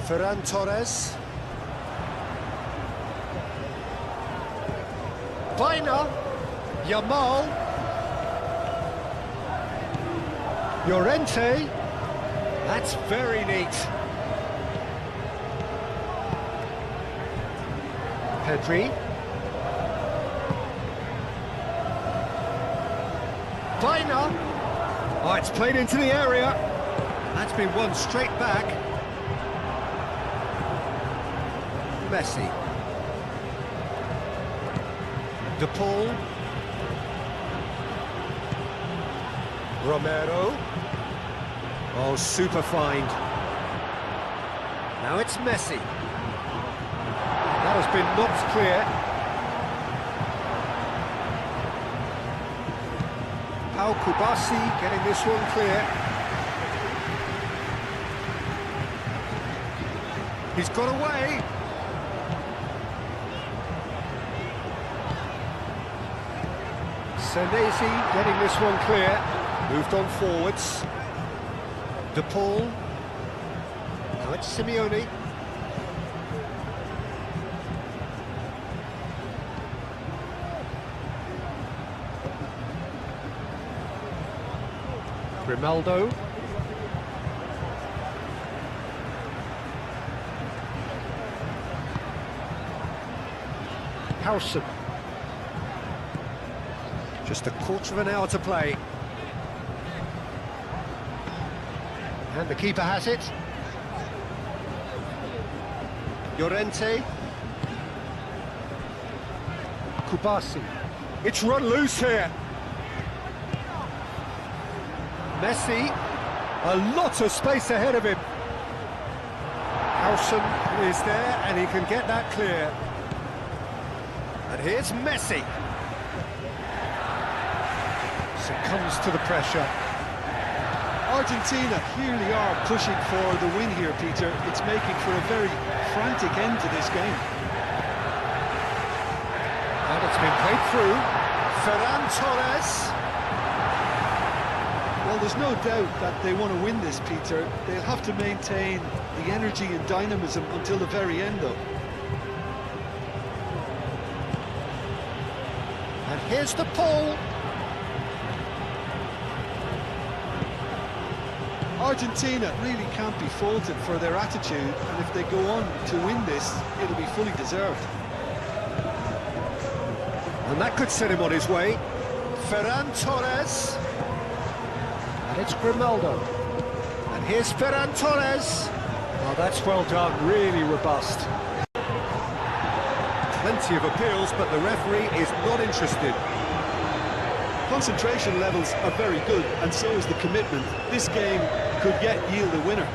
Ferran Torres. Biner. Yamal. Llorente. That's very neat. Pedri. Biner. Oh, it's played into the area. That's been won straight back. Messi. De Paul. Romero. Oh, super find. Now it's Messi. That has been knocked clear. Pau Kubasi getting this one clear. He's got away. Senesi getting this one clear. Moved on forwards. De Paul. Now it's Simeone. Grimaldo. Howson. Just a quarter of an hour to play. And the keeper has it. Llorente. Kubasi. It's run loose here. Messi. A lot of space ahead of him. Howson is there and he can get that clear. And here's Messi. Succumbs to the pressure. Argentina really are pushing for the win here, Peter. It's making for a very frantic end to this game. And it's been played through. Ferran Torres. Well, there's no doubt that they want to win this, Peter. They'll have to maintain the energy and dynamism until the very end, though. And here's the Paul. Argentina really can't be faulted for their attitude, and if they go on to win this, it'll be fully deserved. And that could set him on his way. Ferran Torres. And it's Grimaldo. And here's Ferran Torres. Oh, that's well done, really robust. Plenty of appeals, but the referee is not interested. Concentration levels are very good, and so is the commitment. This game could yet yield a winner.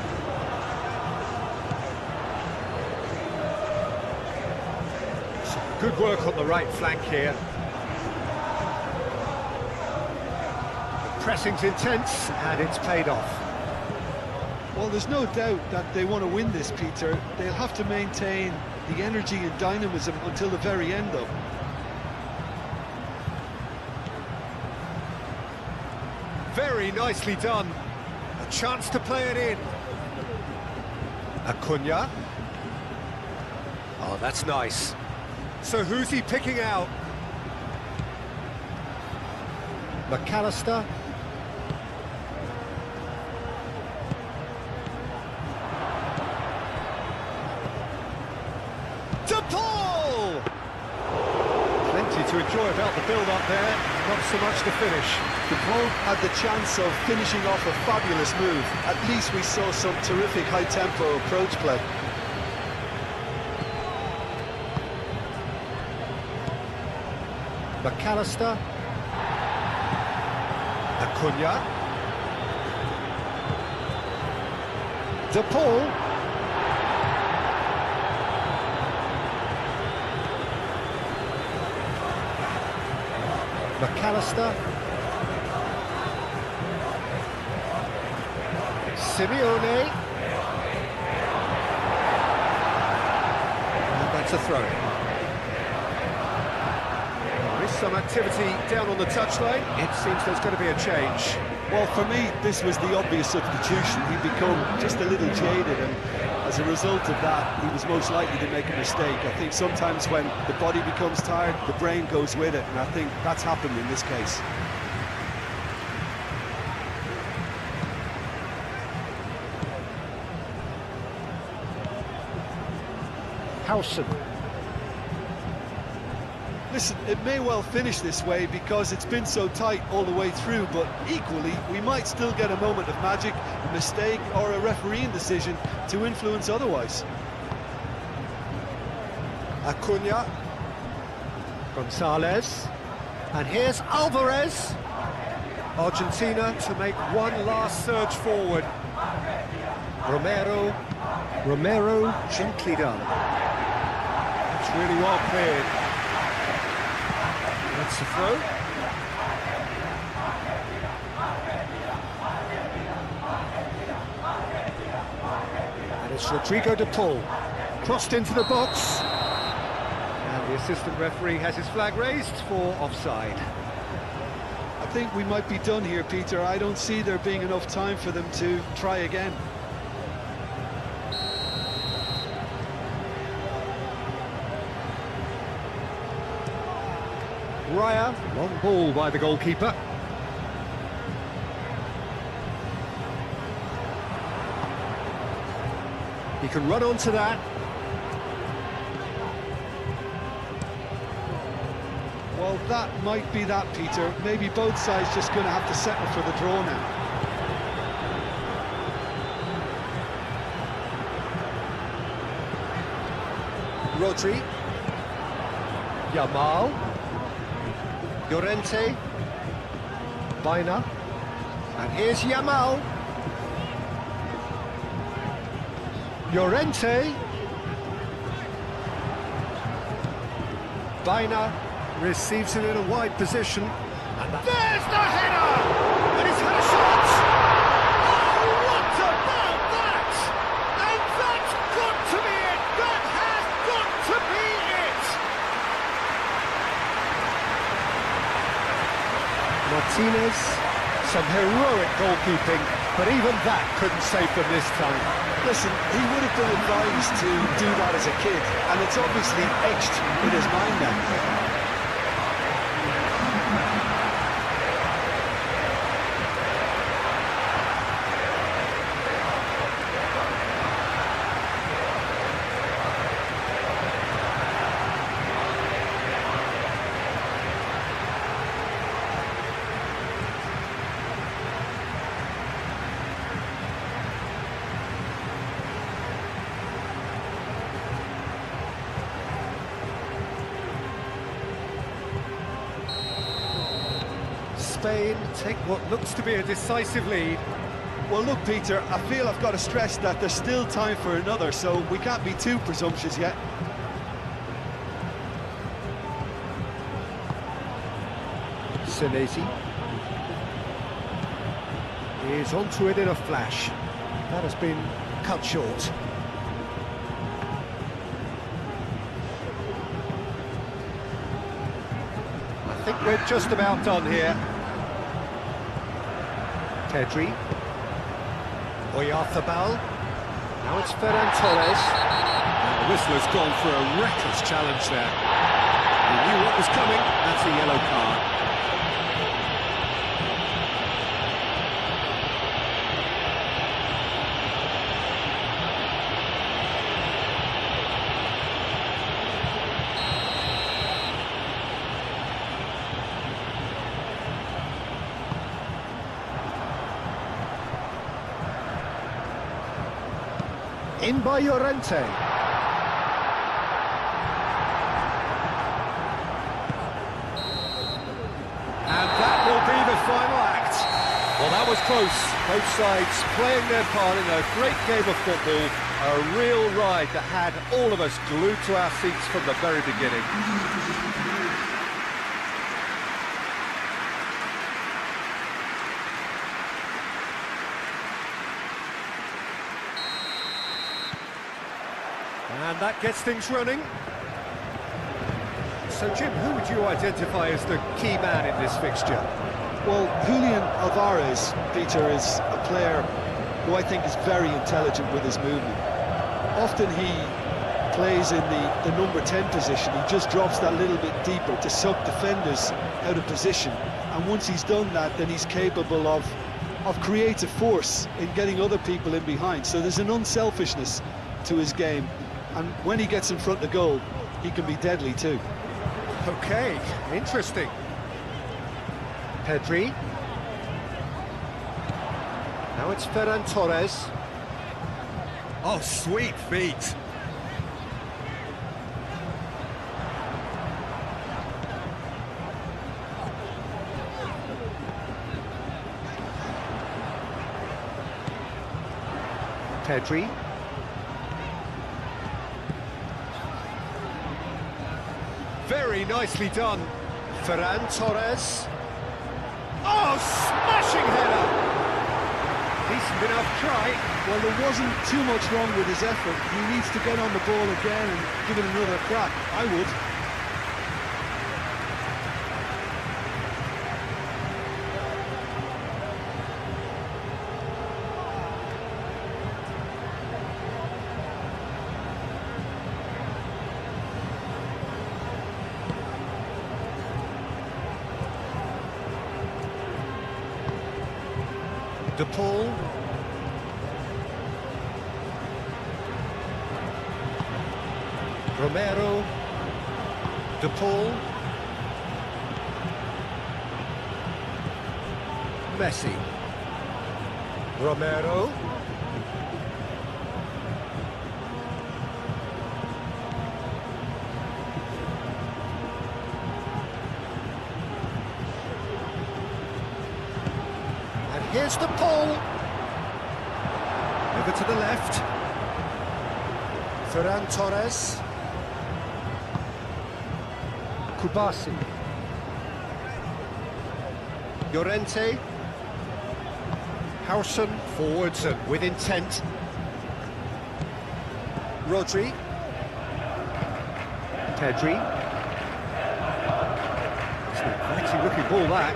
Good work on the right flank here. The pressing's intense, and it's paid off. Well, there's no doubt that they want to win this, Peter. They'll have to maintain the energy and dynamism until the very end, though. Very nicely done. A chance to play it in. Acuna. Oh, that's nice. So who's he picking out? McAllister. De Paul! Plenty to enjoy about the build-up there, not so much the finish. De Paul had the chance of finishing off a fabulous move. At least we saw some terrific high-tempo approach play. McAllister. Acuna. De Paul. McAllister. Simeone. And that's a throw-in. There is some activity down on the touchline. It seems there's going to be a change. Well, for me, this was the obvious substitution. He'd become just a little jaded, and as a result of that, he was most likely to make a mistake. I think sometimes when the body becomes tired, the brain goes with it, and I think that's happened in this case. Howson. Listen, it may well finish this way because it's been so tight all the way through, but equally, we might still get a moment of magic, a mistake, or a refereeing decision to influence otherwise. Acuna. Gonzalez. And here's Alvarez. Argentina to make one last surge forward. Romero gently done. It's really well cleared. That's the throw. And it's Rodrigo de Paul. Crossed into the box. And the assistant referee has his flag raised for offside. I think we might be done here, Peter. I don't see there being enough time for them to try again. Raya, long ball by the goalkeeper. He can run onto that. Well, that might be that, Peter. Maybe both sides just going to have to settle for the draw now. Rodri. Yamal. Llorente. Baina. And here's Yamal. Llorente. Baina receives it in a wide position. And there's the header! And he's had a shot! Oh, what about that? And that's got to be it! That has got to be it! Martinez, some heroic goalkeeping, but even that couldn't save them this time. Listen, he would have been advised to do that as a kid, and it's obviously etched in his mind now. Spain take what looks to be a decisive lead. Well, look, Peter, I feel I've got to stress that there's still time for another, so we can't be too presumptuous yet. Senesi is onto it in a flash. That has been cut short. I think we're just about done here. Pedri. Oyarzabal. Now it's Ferran Torres. And the whistler's gone for a reckless challenge there. He knew what was coming. That's a yellow card. In by Llorente. And that will be the final act. Well, that was close. Both sides playing their part in a great game of football. A real ride that had all of us glued to our seats from the very beginning. And that gets things running. So, Jim, who would you identify as the key man in this fixture? Well, Julian Alvarez, Peter, is a player who I think is very intelligent with his movement. Often he plays in the number 10 position. He just drops that little bit deeper to suck defenders out of position. And once he's done that, then he's capable of creative force in getting other people in behind. So there's an unselfishness to his game. And when he gets in front of the goal, he can be deadly too. Okay, interesting. Pedri. Now it's Ferran Torres. Oh, sweet feet. Pedri. Very nicely done. Ferran Torres. Oh, smashing header! Decent enough try. Well, there wasn't too much wrong with his effort. He needs to get on the ball again and give it another crack. I would. De Paul. Romero. De Paul. Messi. Romero. Here's the Paul. Over to the left. Ferran Torres. Kubasi. Llorente. Howson forwards and with intent. Rodri. Pedri. It's a quality looking ball that.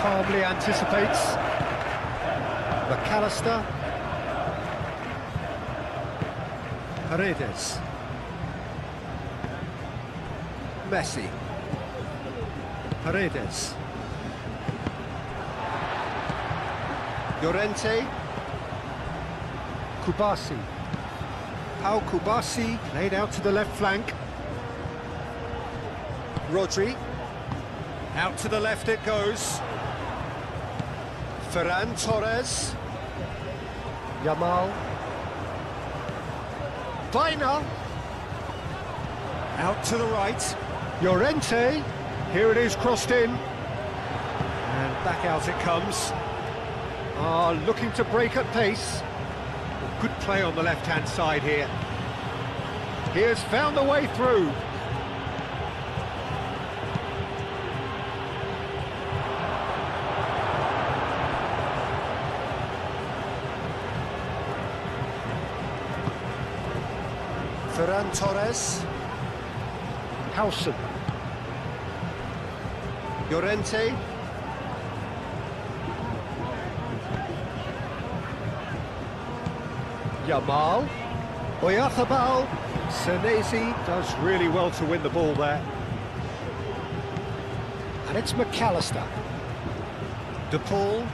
Calmly anticipates. McAllister. Paredes. Messi. Paredes. Llorente. Kubasi. Pau Kubasi played out to the left flank. Rodri. Out to the left it goes. Ferran Torres. Yamal. Baina. Out to the right. Llorente. Here it is, crossed in. And back out it comes. Looking to break at pace. Good play on the left-hand side here. He has found the way through. Ferran Torres. Howson. Llorente. Yamal. Oyarzabal. Senesi does really well to win the ball there. And it's McAllister. De Paul.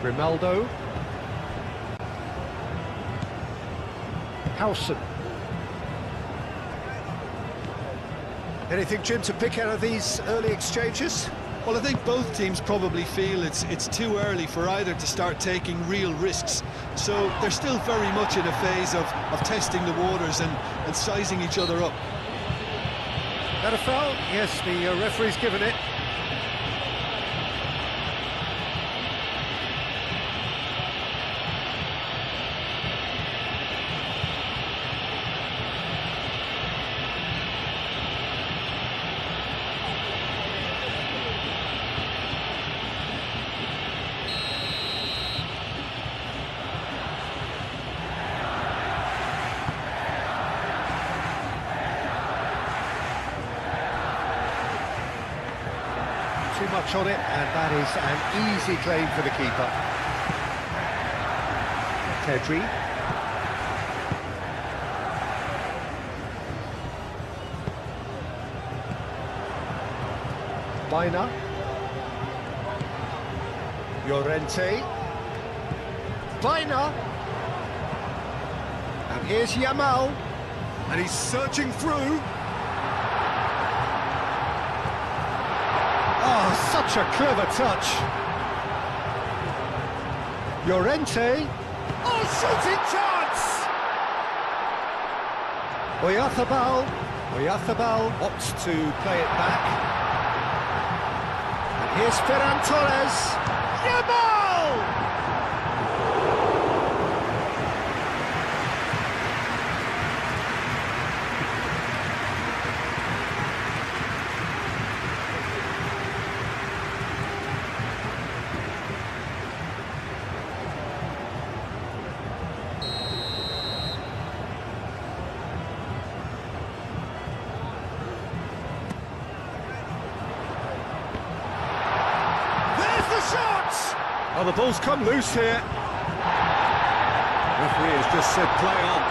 Grimaldo. Howson. Anything, Jim, to pick out of these early exchanges? Well, I think both teams probably feel it's too early for either to start taking real risks. So they're still very much in a phase of testing the waters and sizing each other up. That a foul? Yes, the referee's given it. Too much on it, and that is an easy claim for the keeper. Pedri. Baina. Llorente. Baina. And here's Yamal. And he's searching through. Oh, such a clever touch. Llorente. Oh, shooting chance! Oyarzabal opts to play it back. And here's Ferran Torres. Yamal! Oh, the ball's come loose here. Referee has just said play on.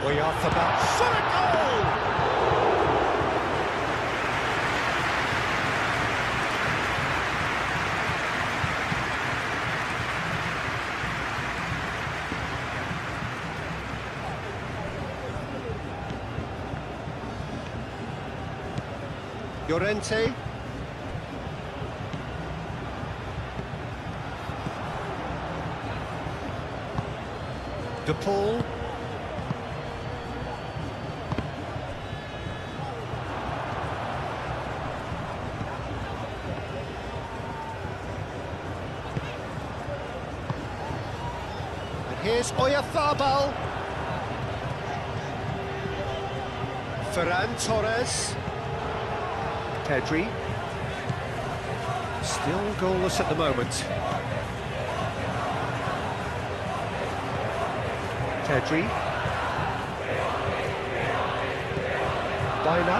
Oyarzabal, shot a goal! Llorente. De Paul. And here's Oyarzabal. Ferran Torres. Pedri. Still goalless at the moment. Pedri. Baina.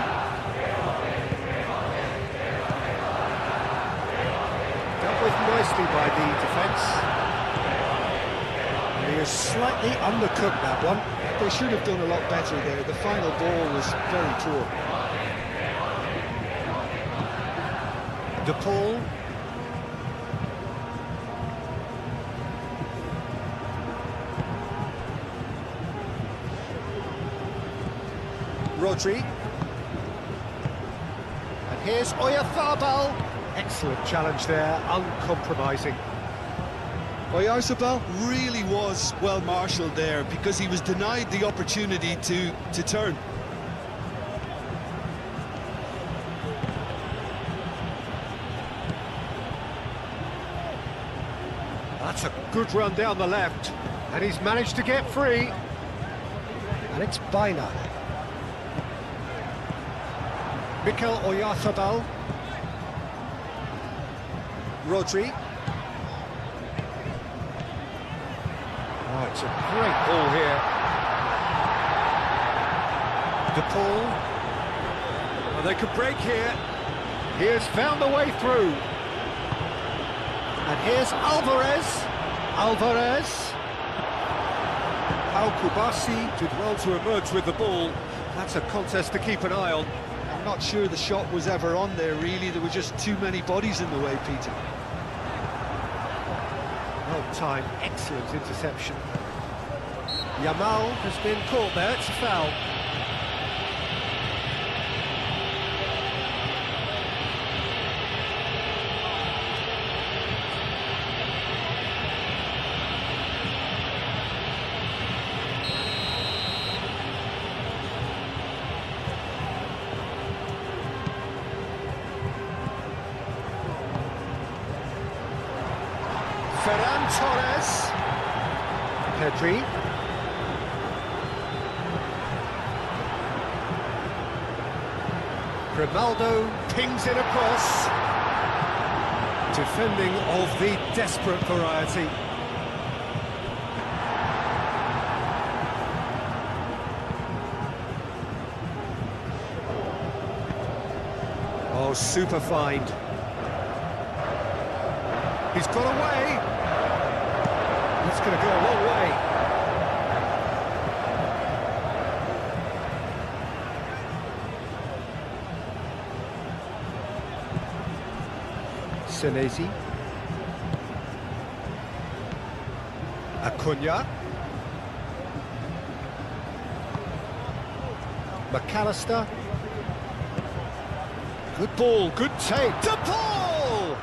Dealt with nicely by the defence. And he is slightly undercooked, that one. They should have done a lot better there. The final ball was very poor. De Paul. Rodri. And here's Oyarzabal. Excellent challenge there, uncompromising. Oyarzabal really was well marshalled there because he was denied the opportunity to turn. That's a good run down the left, and he's managed to get free. And it's Baina. Mikel Oyarzabal. Rodri. Oh, it's a great ball here. De Paul. And they could break here. He has found the way through. And here's Alvarez. Alvarez. Al Kubasi did well to emerge with the ball. That's a contest to keep an eye on. I'm not sure the shot was ever on there, really. There were just too many bodies in the way, Peter. Well timed, excellent interception. Yamal has been caught there, it's a foul. Ferran Torres. Pedri. Grimaldo pings it across. Defending of the desperate variety. Oh, super find. He's got away. That's going to go a long way. Senesi. Acuna. McAllister. Good ball, good take. De Paul!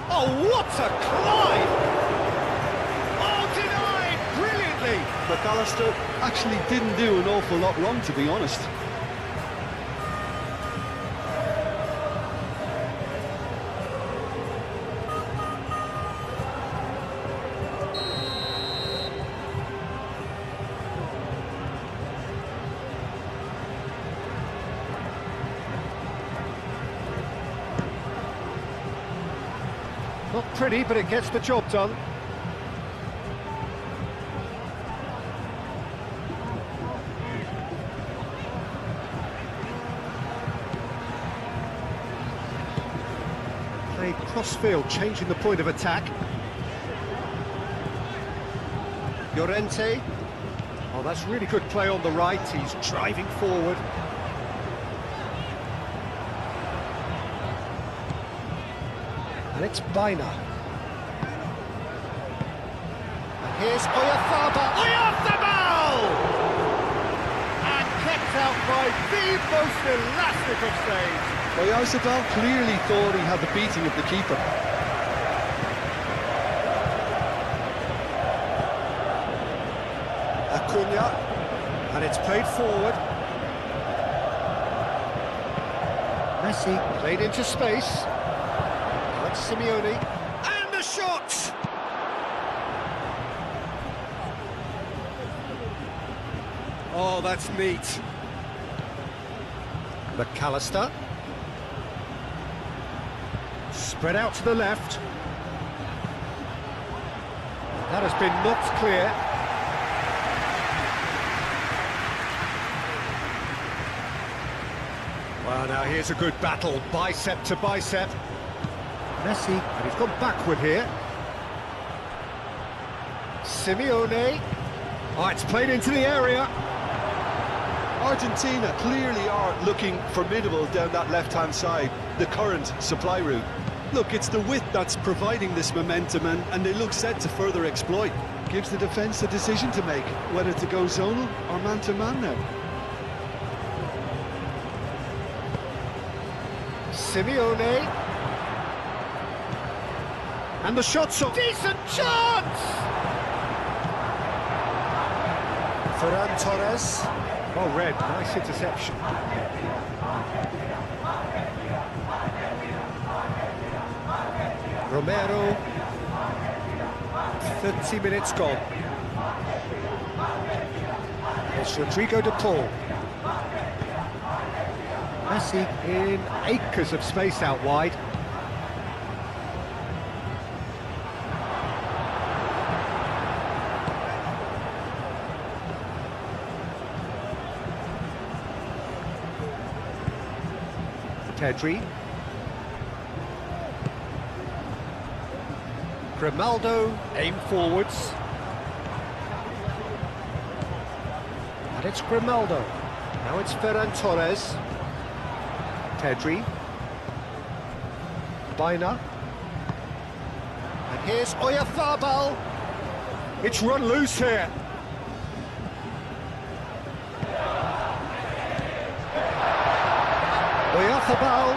Oh, what a climb! Oh, denied brilliantly! McAllister actually didn't do an awful lot wrong, to be honest. Not pretty, but it gets the job done. Played cross-field, changing the point of attack. Llorente. Oh, that's really good play on the right. He's driving forward. And it's Bina. And here's Oyarzabal. Oyarzabal! And kept out by the most elastic of saves. Oyarzabal clearly thought he had the beating of the keeper. Acuna. And it's played forward. Messi played into space. Simeone, and the shot! Oh, that's neat. McAllister. Spread out to the left. That has been knocked clear. Well, now here's a good battle, bicep to bicep. Messi, and he's gone backward here. Simeone. Oh, it's played into the area. Argentina clearly are looking formidable down that left-hand side, the current supply route. Look, it's the width that's providing this momentum, and they look set to further exploit. Gives the defence a decision to make, whether to go zonal or man-to-man now. Simeone. And the shot's a decent chance! Ferran Torres. Well read, nice interception. Romero. 30 minutes gone. It's Rodrigo de Paul. Messi in acres of space out wide. Pedri. Grimaldo, aim forwards. And it's Grimaldo. Now it's Ferran Torres. Pedri. Bina. And here's Oyarzabal. It's run loose here. Oyarzabal.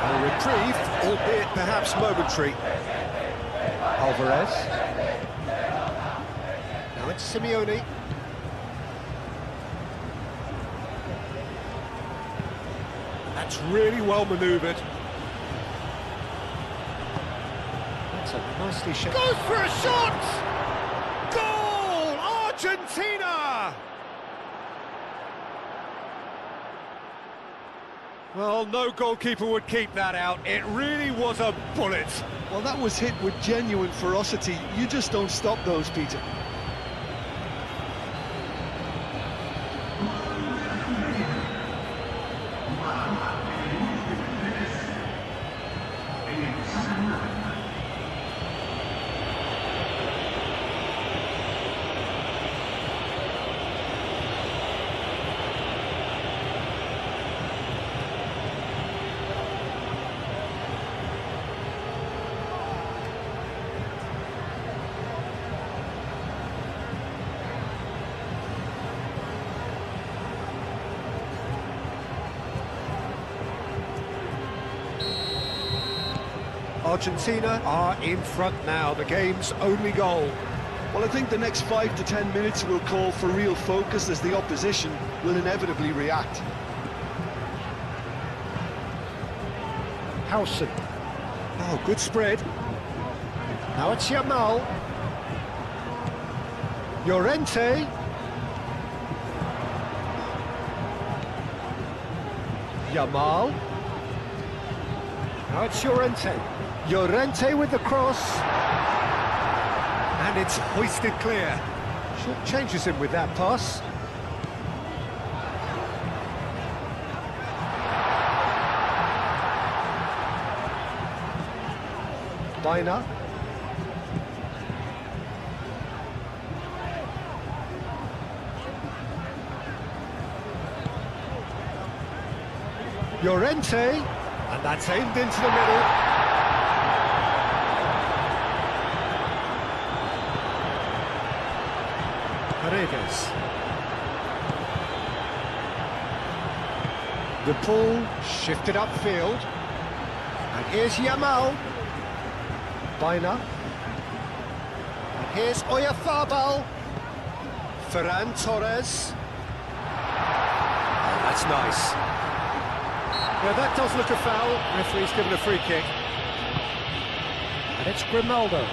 A reprieve, albeit perhaps momentary. Alvarez. Now it's Simeone. That's really well manoeuvred. That's a nicely shot. Goes for a shot! Goal! Argentina! Well, no goalkeeper would keep that out. It really was a bullet. Well, that was hit with genuine ferocity. You just don't stop those, Peter. Argentina are in front now, the game's only goal. Well, I think the next 5 to 10 minutes will call for real focus as the opposition will inevitably react. Howson. Oh, good spread. Now it's Yamal. Llorente. Yamal. Now it's Llorente. Llorente with the cross. And it's hoisted clear. Short changes him with that pass. Bina. Llorente, and that's aimed into the middle. Paredes. The ball shifted upfield. And here's Yamal. Bina. And here's Oyarzabal. Ferran Torres. Oh, that's nice. Yeah, that does look a foul. Referee's given a free kick. And it's Grimaldo.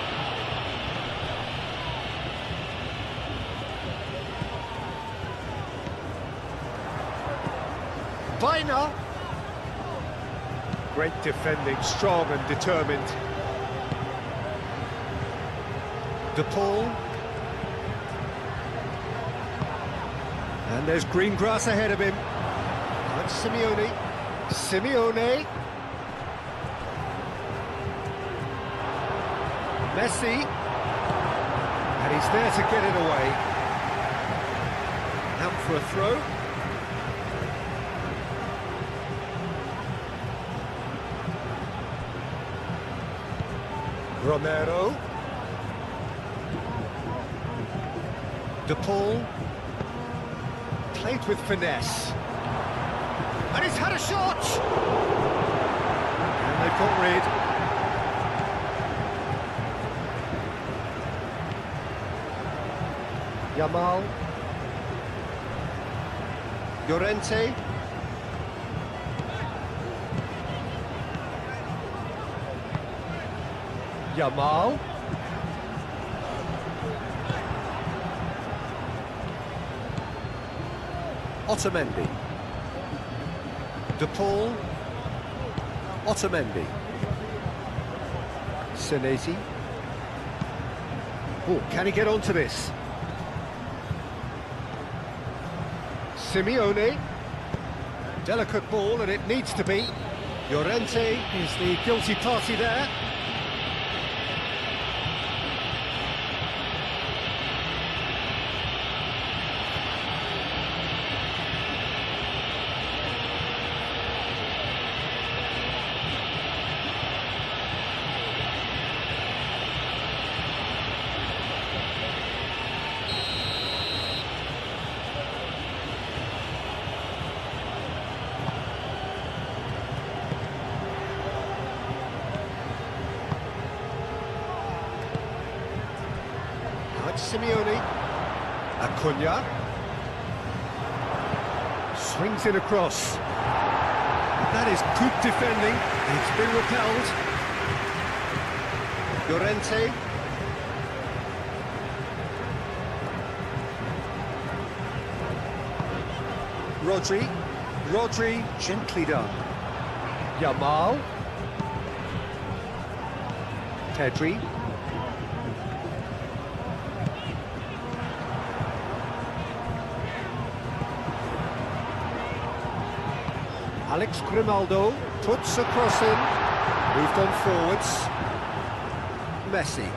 Bina. Great defending, strong and determined. De Paul. And there's green grass ahead of him. And Simeone. Simeone. Messi. And he's there to get it away. Out for a throw. Romero. De Paul. Played with finesse. And he's had a shot! And they've got rid. Yamal. Llorente. Yamal. Otamendi. De Paul. Otamendi. Senesi. Oh, can he get onto this? Simeone. Delicate ball, and it needs to be. Llorente is the guilty party there. Simeone. Acuna. Swings it across. That is good defending. It's been repelled. Llorente. Rodri gently done. Yamal. Pedri. Alex Grimaldo puts a cross in, moved on forwards. Messi.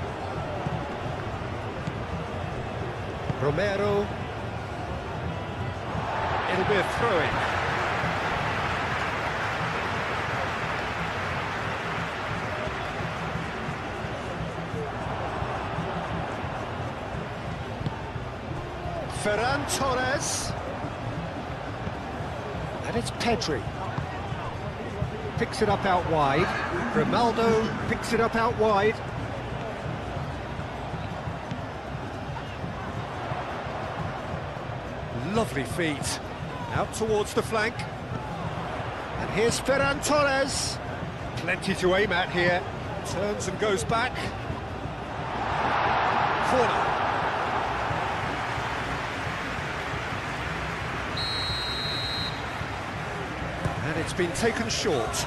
Romero. It'll be a throw-in. Ferran Torres. And it's Pedri. Picks it up out wide. Grimaldo picks it up out wide. Lovely feet. Out towards the flank. And here's Ferran Torres. Plenty to aim at here. Turns and goes back. Corner. And it's been taken short.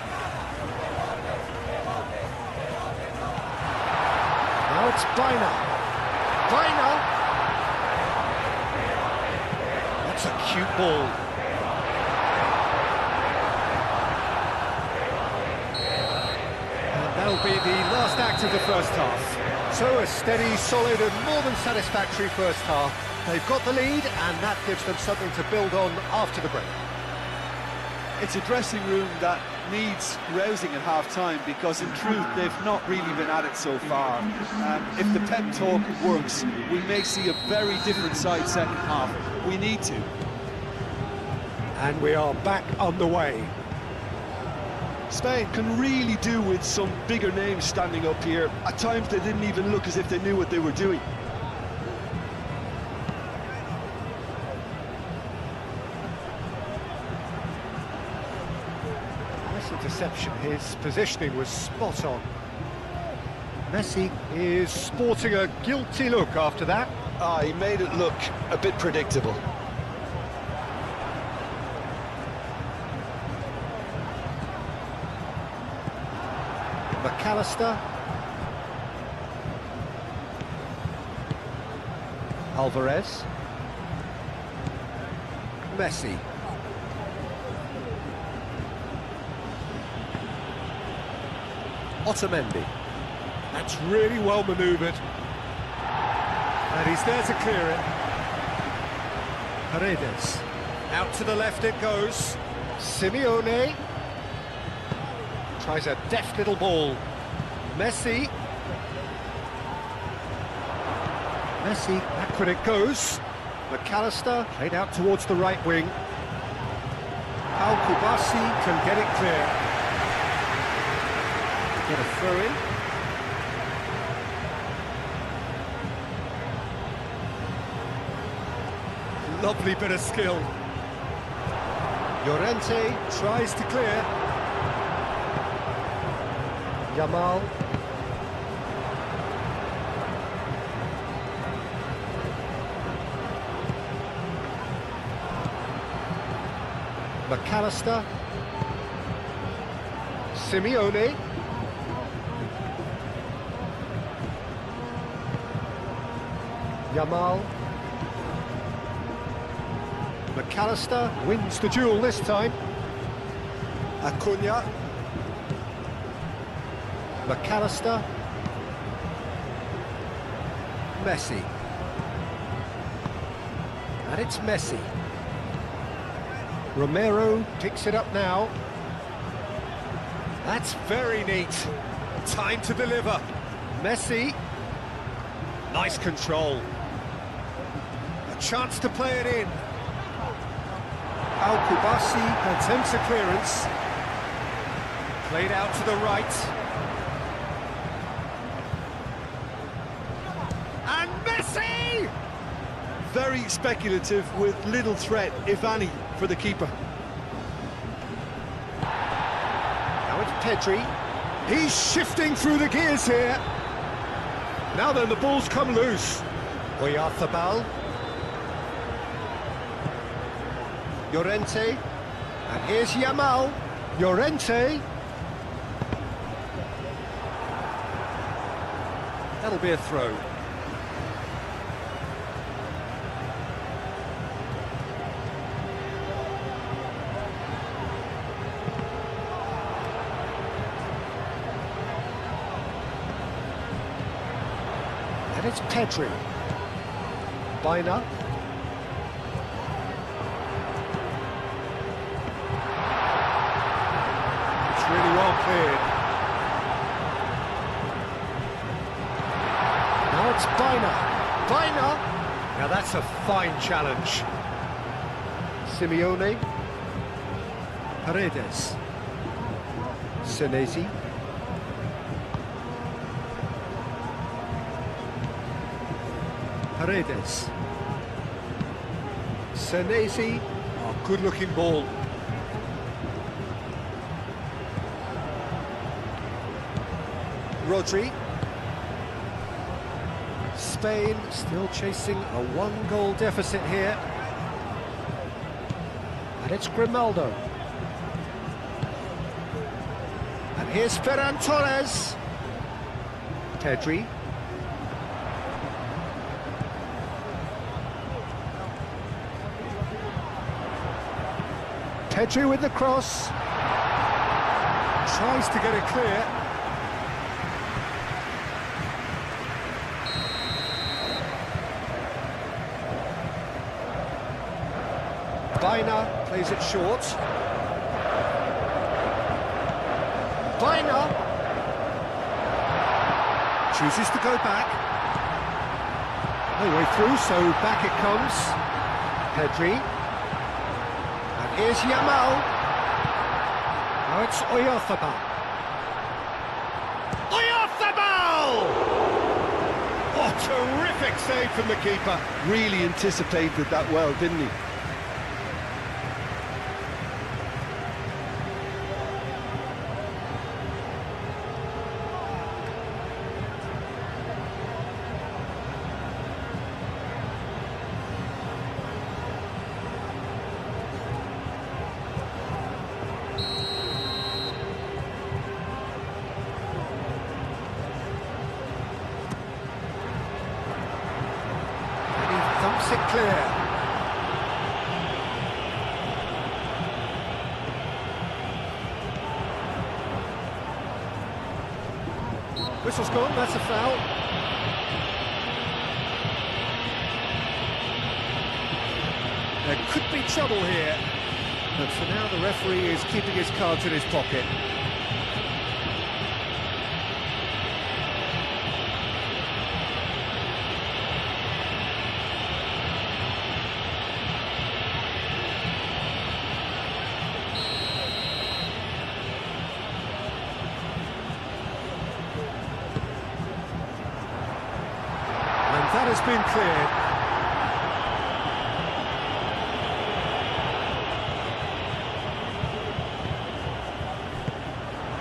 Now it's Bina. Bina! That's a cute ball. And that'll be the last act of the first half. So a steady, solid and more than satisfactory first half. They've got the lead and that gives them something to build on after the break. It's a dressing room that needs rousing at half-time because in truth they've not really been at it so far. If the pep talk works, we may see a very different side second half. We need to. And we are back on the way. Spain can really do with some bigger names standing up here. At times they didn't even look as if they knew what they were doing. Interception, his positioning was spot on. Messi is sporting a guilty look after that. He made it look a bit predictable. McAllister. Alvarez. Messi. Otamendi. That's really well manoeuvred. And he's there to clear it. Paredes. Out to the left it goes. Simeone. Tries a deft little ball. Messi. Messi, backward it goes. McAllister, played out towards the right wing. Al-Kubasi can get it clear. Get a throw in. Lovely bit of skill. Llorente tries to clear. Yamal. McAllister. Simeone. Yamal. McAllister wins the duel this time. Acuna. McAllister. Messi. And it's Messi. Romero picks it up now. That's very neat. Time to deliver. Messi. Nice control. A chance to play it in. Al-Kubasi attempts a clearance. Played out to the right. And Messi! Very speculative with little threat, if any, for the keeper. Now it's Pedri. He's shifting through the gears here. Now then, the ball's come loose. Oyarzabal. Llorente. And here's Yamal. Llorente. That'll be a throw. And it's Pedri. Bina. It's really well cleared. Now it's Bina. Bina! Now that's a fine challenge. Simeone. Paredes. Senesi. Paredes. Senesi, oh, good-looking ball. Rodri. Spain still chasing a one-goal deficit here. And it's Grimaldo. And here's Ferran Torres. Pedri. Pedri with the cross. Tries to get it clear. Baina plays it short. Baina chooses to go back. No way through, so back it comes. Pedri. And here's Yamal. Now it's Oyarzabal. Oyarzabal! Oh, terrific save from the keeper. Really anticipated that well, didn't he? Thumps it clear. Whistle's gone, that's a foul. There could be trouble here, but for now the referee is keeping his cards in his pocket. That has been cleared.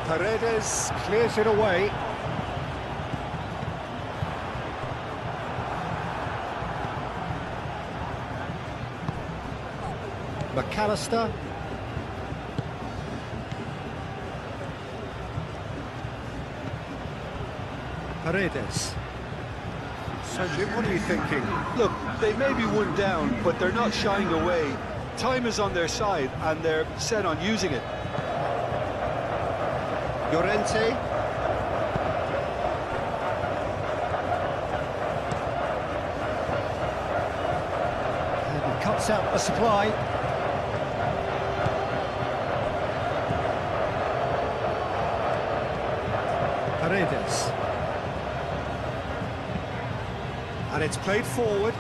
Paredes clears it away. McAllister. Paredes. So, Jim, what are you thinking? Look, they may be one down, but they're not shying away. Time is on their side, and they're set on using it. Llorente. And he cuts out the supply. Paredes. And it's played forward.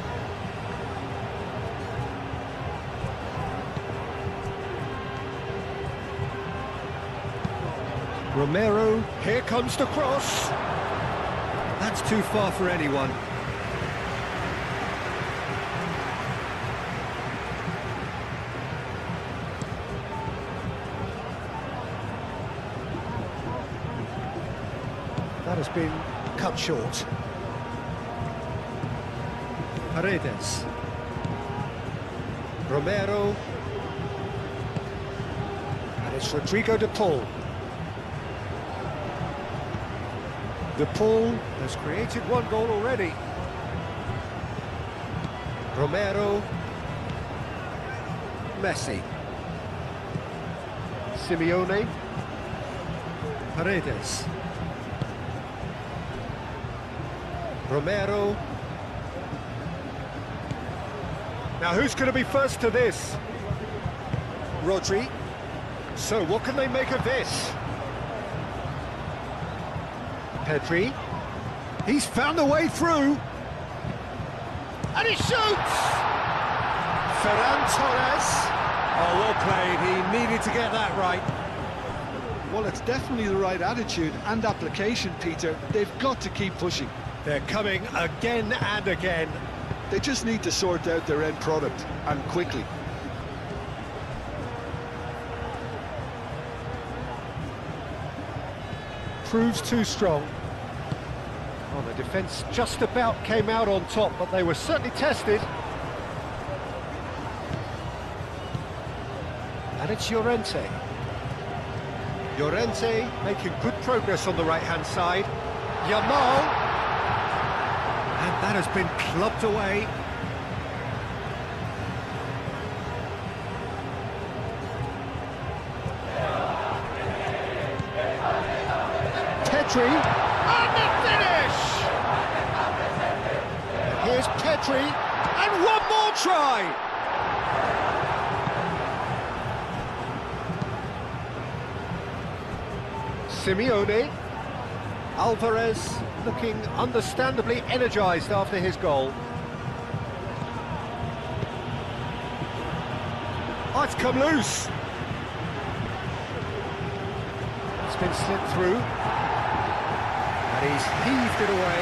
Romero, here comes the cross. That's too far for anyone. That has been cut short. Paredes. Romero. And it's Rodrigo de Paul. De Paul has created one goal already. Romero. Messi. Simeone. Paredes. Romero. Now who's going to be first to this? Rodri. So what can they make of this? Pedri. He's found a way through. And he shoots! Ferran Torres. Oh, well played. He needed to get that right. Well, it's definitely the right attitude and application, Peter. They've got to keep pushing. They're coming again and again. They just need to sort out their end product, and quickly. Proves too strong. Well, the defence just about came out on top, but they were certainly tested. And it's Llorente. Llorente making good progress on the right-hand side. Yamal. And that has been clubbed away. Pedri. And the finish! And here's Pedri. And one more try! Simeone. Alvarez looking understandably energised after his goal. Oh, it's come loose. It's been slipped through. And he's heaved it away.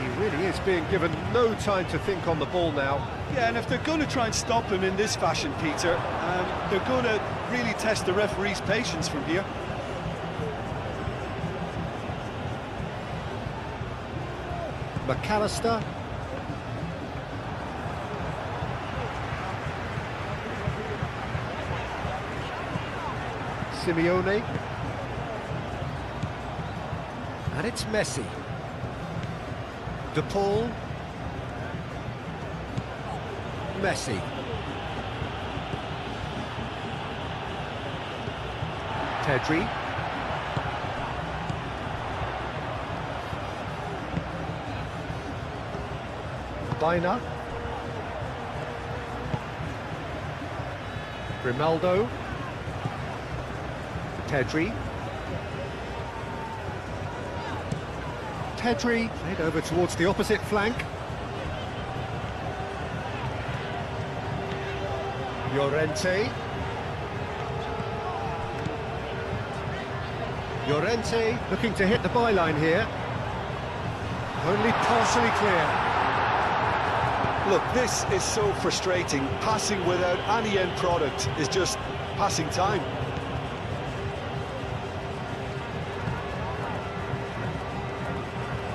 He really is being given no time to think on the ball now. Yeah, and if they're going to try and stop him in this fashion, Peter, they're going to really test the referee's patience from here. McAllister. Simeone. And it's Messi. De Paul. Messi. Pedri. Baina. Grimaldo. Pedri. Pedri played over towards the opposite flank. Llorente. Llorente looking to hit the byline here. Only partially clear. Look, this is so frustrating. Passing without any end product is just passing time.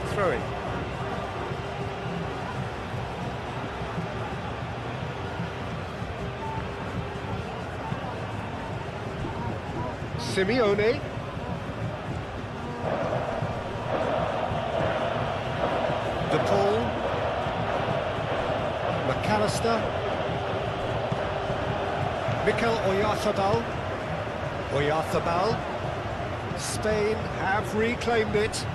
Throwing. Simeone. De Paul. McAllister. Mikel Oyarzabal. Oyarzabal. Spain have reclaimed it.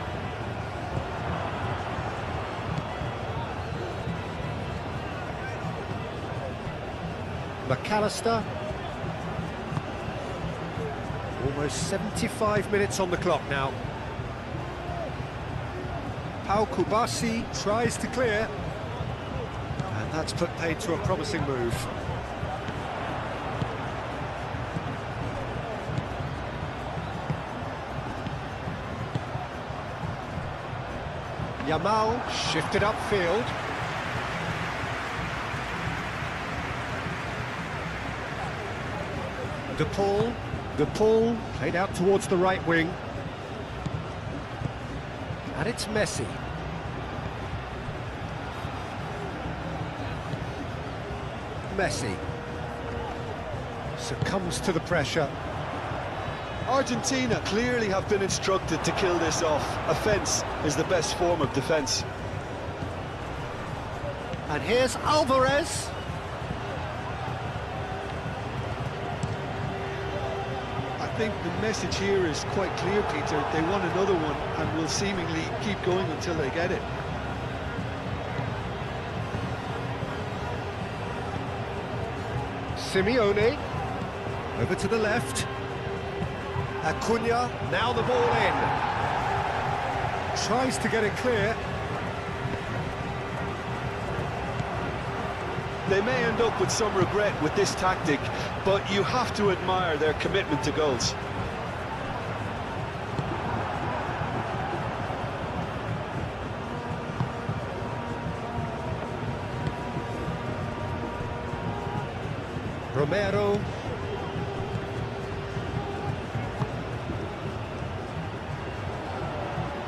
McAllister. Almost 75 minutes on the clock now. Pau Kubasi tries to clear. And that's put paid to a promising move. Yamal shifted upfield. De Paul played out towards the right wing. And it's Messi. Messi succumbs to the pressure. Argentina clearly have been instructed to kill this off. Offence is the best form of defence. And here's Alvarez. I think the message here is quite clear, Peter. They want another one and will seemingly keep going until they get it. Simeone. Over to the left. Acuna, now the ball in. Tries to get it clear. They may end up with some regret with this tactic, but you have to admire their commitment to goals. Romero.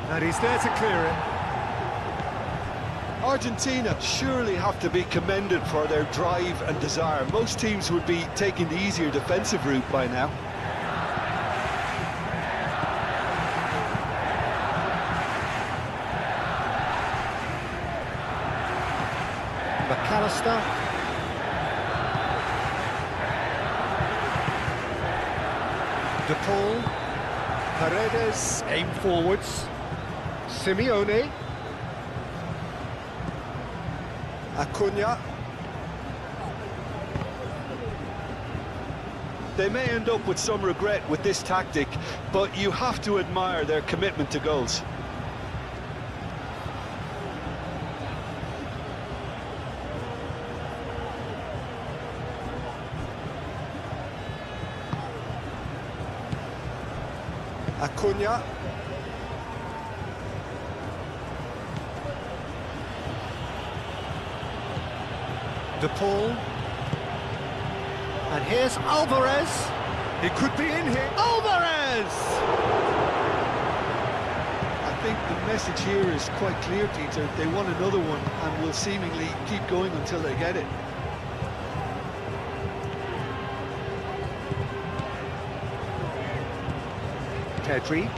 And he's there to clear it. Argentina surely have to be commended for their drive and desire. Most teams would be taking the easier defensive route by now. McAllister. De Paul. Paredes, aim forwards. Simeone. Acuna. They may end up with some regret with this tactic, but you have to admire their commitment to goals. Acuna. De Paul. And here's Alvarez. He could be in here. Alvarez! I think the message here is quite clear, Peter. They want another one and will seemingly keep going until they get it. Pedri.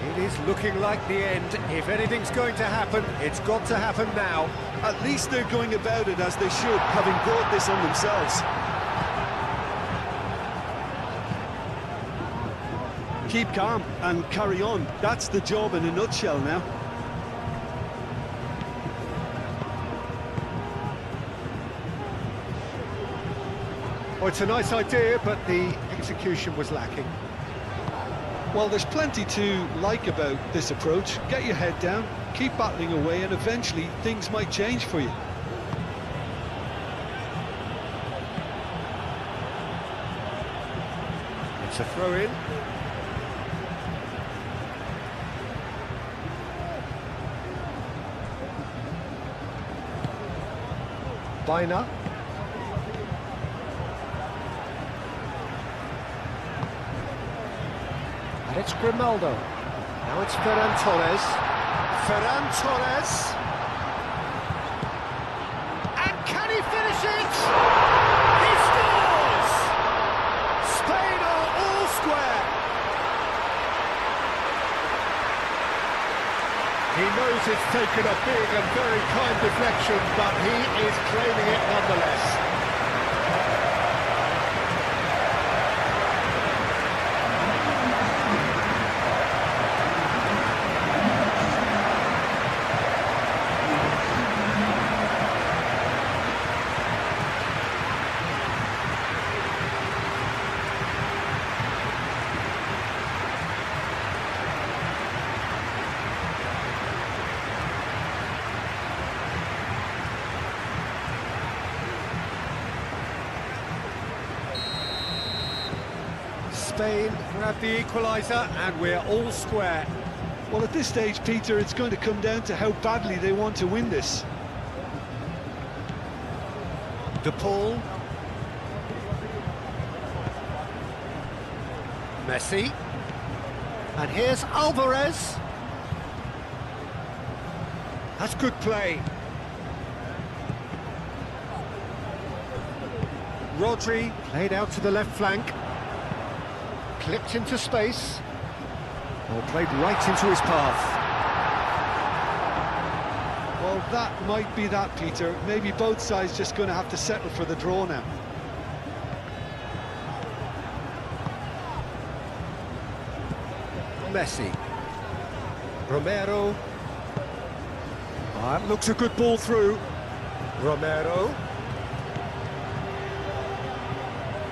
It is looking like the end. If anything's going to happen, it's got to happen now. At least they're going about it as they should, having brought this on themselves. Keep calm and carry on. That's the job in a nutshell now. Oh, it's a nice idea, but the execution was lacking. Well, there's plenty to like about this approach. Get your head down, keep battling away, and eventually things might change for you. It's a throw-in. Bina. And it's Grimaldo. Now it's Ferran Torres. Ferran Torres. And can he finish it? He scores! Spain are all square. He knows it's taken a big and very kind deflection, but he is claiming it nonetheless. Spain grab the equaliser and we're all square. Well, at this stage, Peter, it's going to come down to how badly they want to win this. De Paul. Messi. And here's Alvarez. That's good play. Rodri played out to the left flank. Clipped into space. Or played right into his path. Well, that might be that, Peter. Maybe both sides just going to have to settle for the draw now. Messi. Romero. That looks a good ball through. Romero.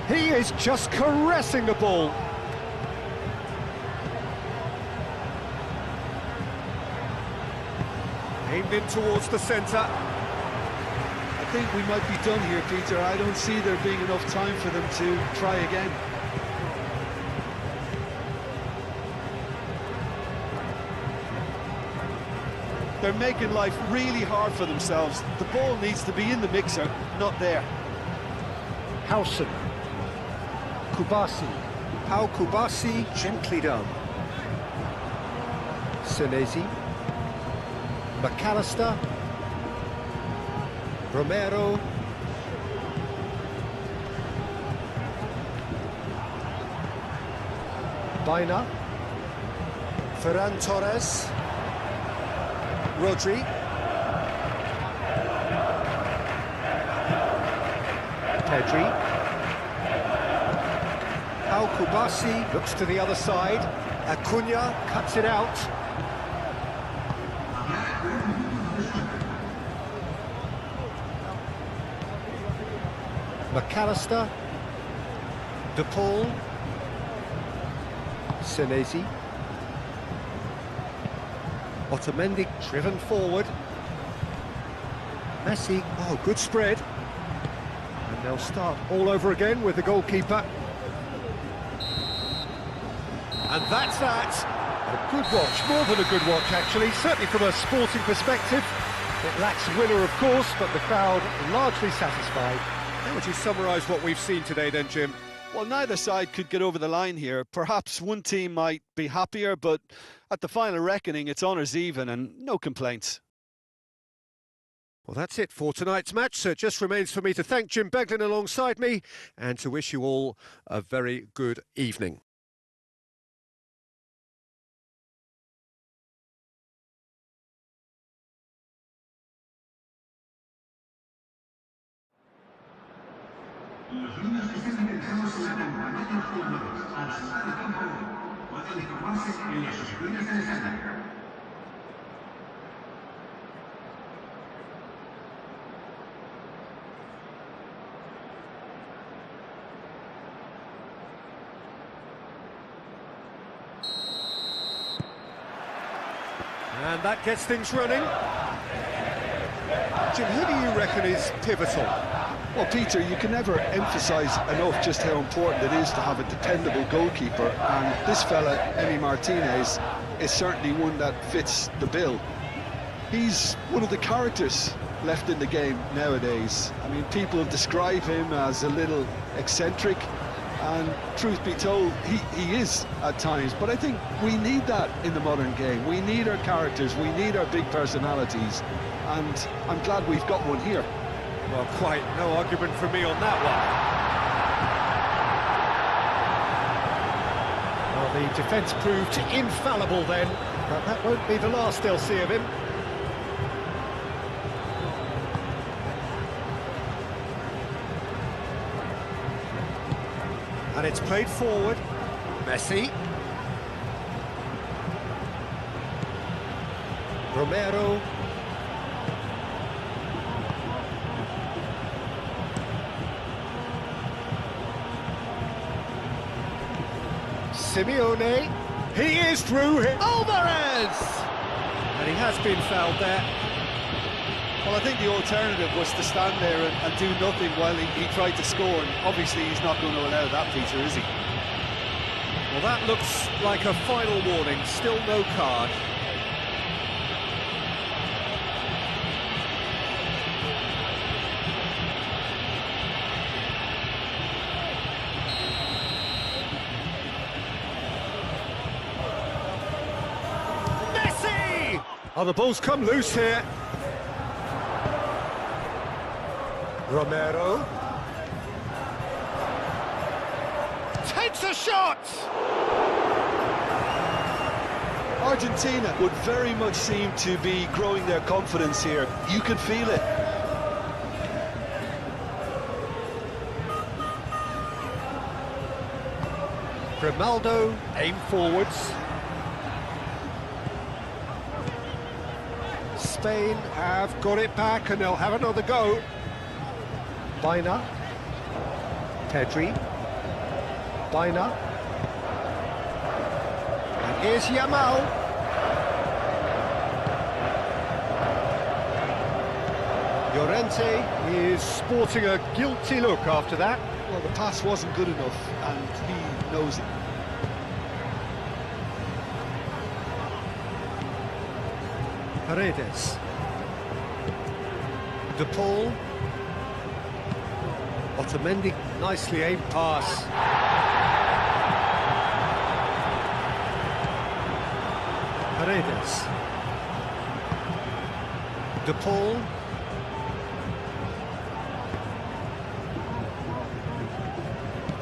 He is just caressing the ball. Aimed in towards the centre. I think we might be done here, Peter. I don't see there being enough time for them to try again. They're making life really hard for themselves. The ball needs to be in the mixer, not there. Hausen. Kubasi. Pau Kubasi, gently done. Senesi. McAllister. Romero. Baina. Ferran Torres. Rodri. Pedri. Pau Kubasi. Looks to the other side. Acuna. Cuts it out. McAllister. De Paul. Senesi. Otamendi driven forward. Messi. Oh, good spread. And they'll start all over again with the goalkeeper. And that's that. A good watch, more than a good watch actually, certainly from a sporting perspective. It lacks winner, of course, but the crowd largely satisfied. How would you summarise what we've seen today then, Jim? Well, neither side could get over the line here. Perhaps one team might be happier, but at the final reckoning, it's honours even and no complaints. Well, that's it for tonight's match, so it just remains for me to thank Jim Beglin alongside me and to wish you all a very good evening. Los niños que estén interesados en la compañía de jugadores al salir del campo pueden informarse en las oficinas del escenario. And that gets things running. Jim, who do you reckon is pivotal? Well, Peter, you can never emphasise enough just how important it is to have a dependable goalkeeper, and this fella, Emi Martinez, is certainly one that fits the bill. He's one of the characters left in the game nowadays. I mean, people describe him as a little eccentric, and truth be told, he is at times, but I think we need that in the modern game. We need our characters, we need our big personalities, and I'm glad we've got one here. Well, quite no argument from me on that one. Well, the defence proved infallible then, but that won't be the last they'll see of him. And it's played forward. Messi. Romero. Simeone. He is through. Alvarez! And he has been fouled there. Well, I think the alternative was to stand there and do nothing while he tried to score, and obviously he's not going to allow that, Peter, is he? Well, that looks like a final warning, still no card. Messi! Oh, the ball's come loose here. Romero takes a shot! Argentina would very much seem to be growing their confidence here. You can feel it. Grimaldo aim forwards. Spain have got it back and they'll have another go. Baina. Pedri. Baina. And here's Yamal. Llorente is sporting a guilty look after that. Well, the pass wasn't good enough, and he knows it. Paredes. De Paul. Otamendi, nicely aimed pass. Paredes. De Paul.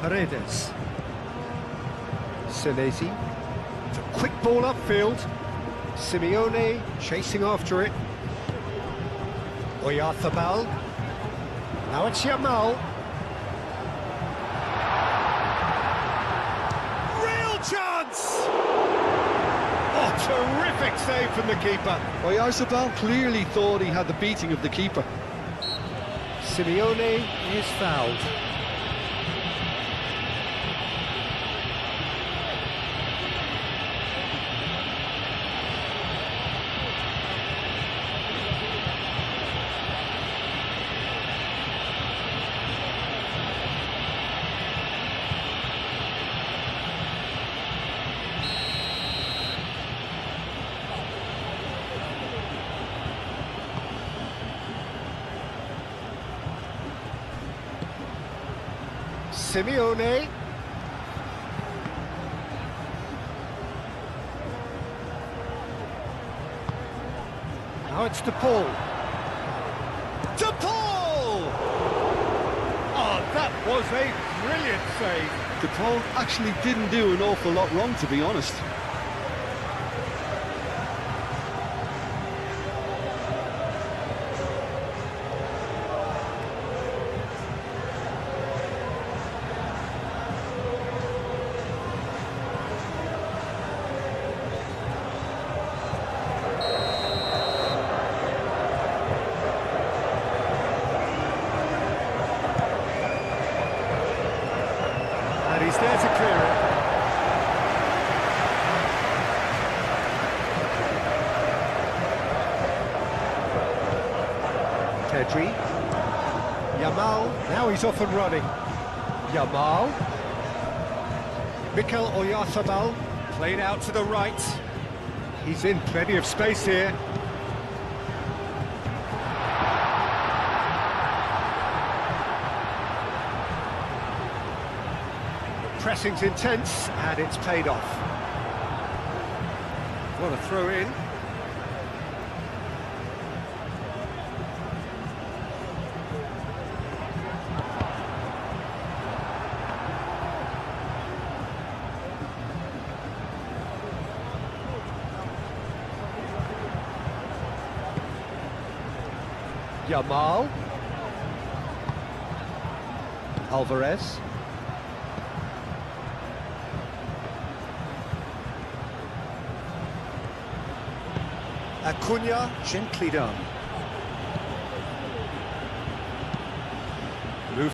Paredes. Senesi. It's a quick ball upfield. Simeone chasing after it. Oyarzabal. Now it's Yamal. Real chance! Oh, terrific save from the keeper. Oyarzabal clearly thought he had the beating of the keeper. Simeone is fouled. Simeone. Now it's De Paul. De Paul! Oh, that was a brilliant save. De Paul actually didn't do an awful lot wrong, to be honest. And he's there to clear it. Pedri. Yamal. Now he's off and running. Yamal. Mikel Oyarzabal. Played out to the right. He's in plenty of space here. Pressing's intense, and it's paid off. What a throw in. Yamal. Alvarez. Acuna, gently done.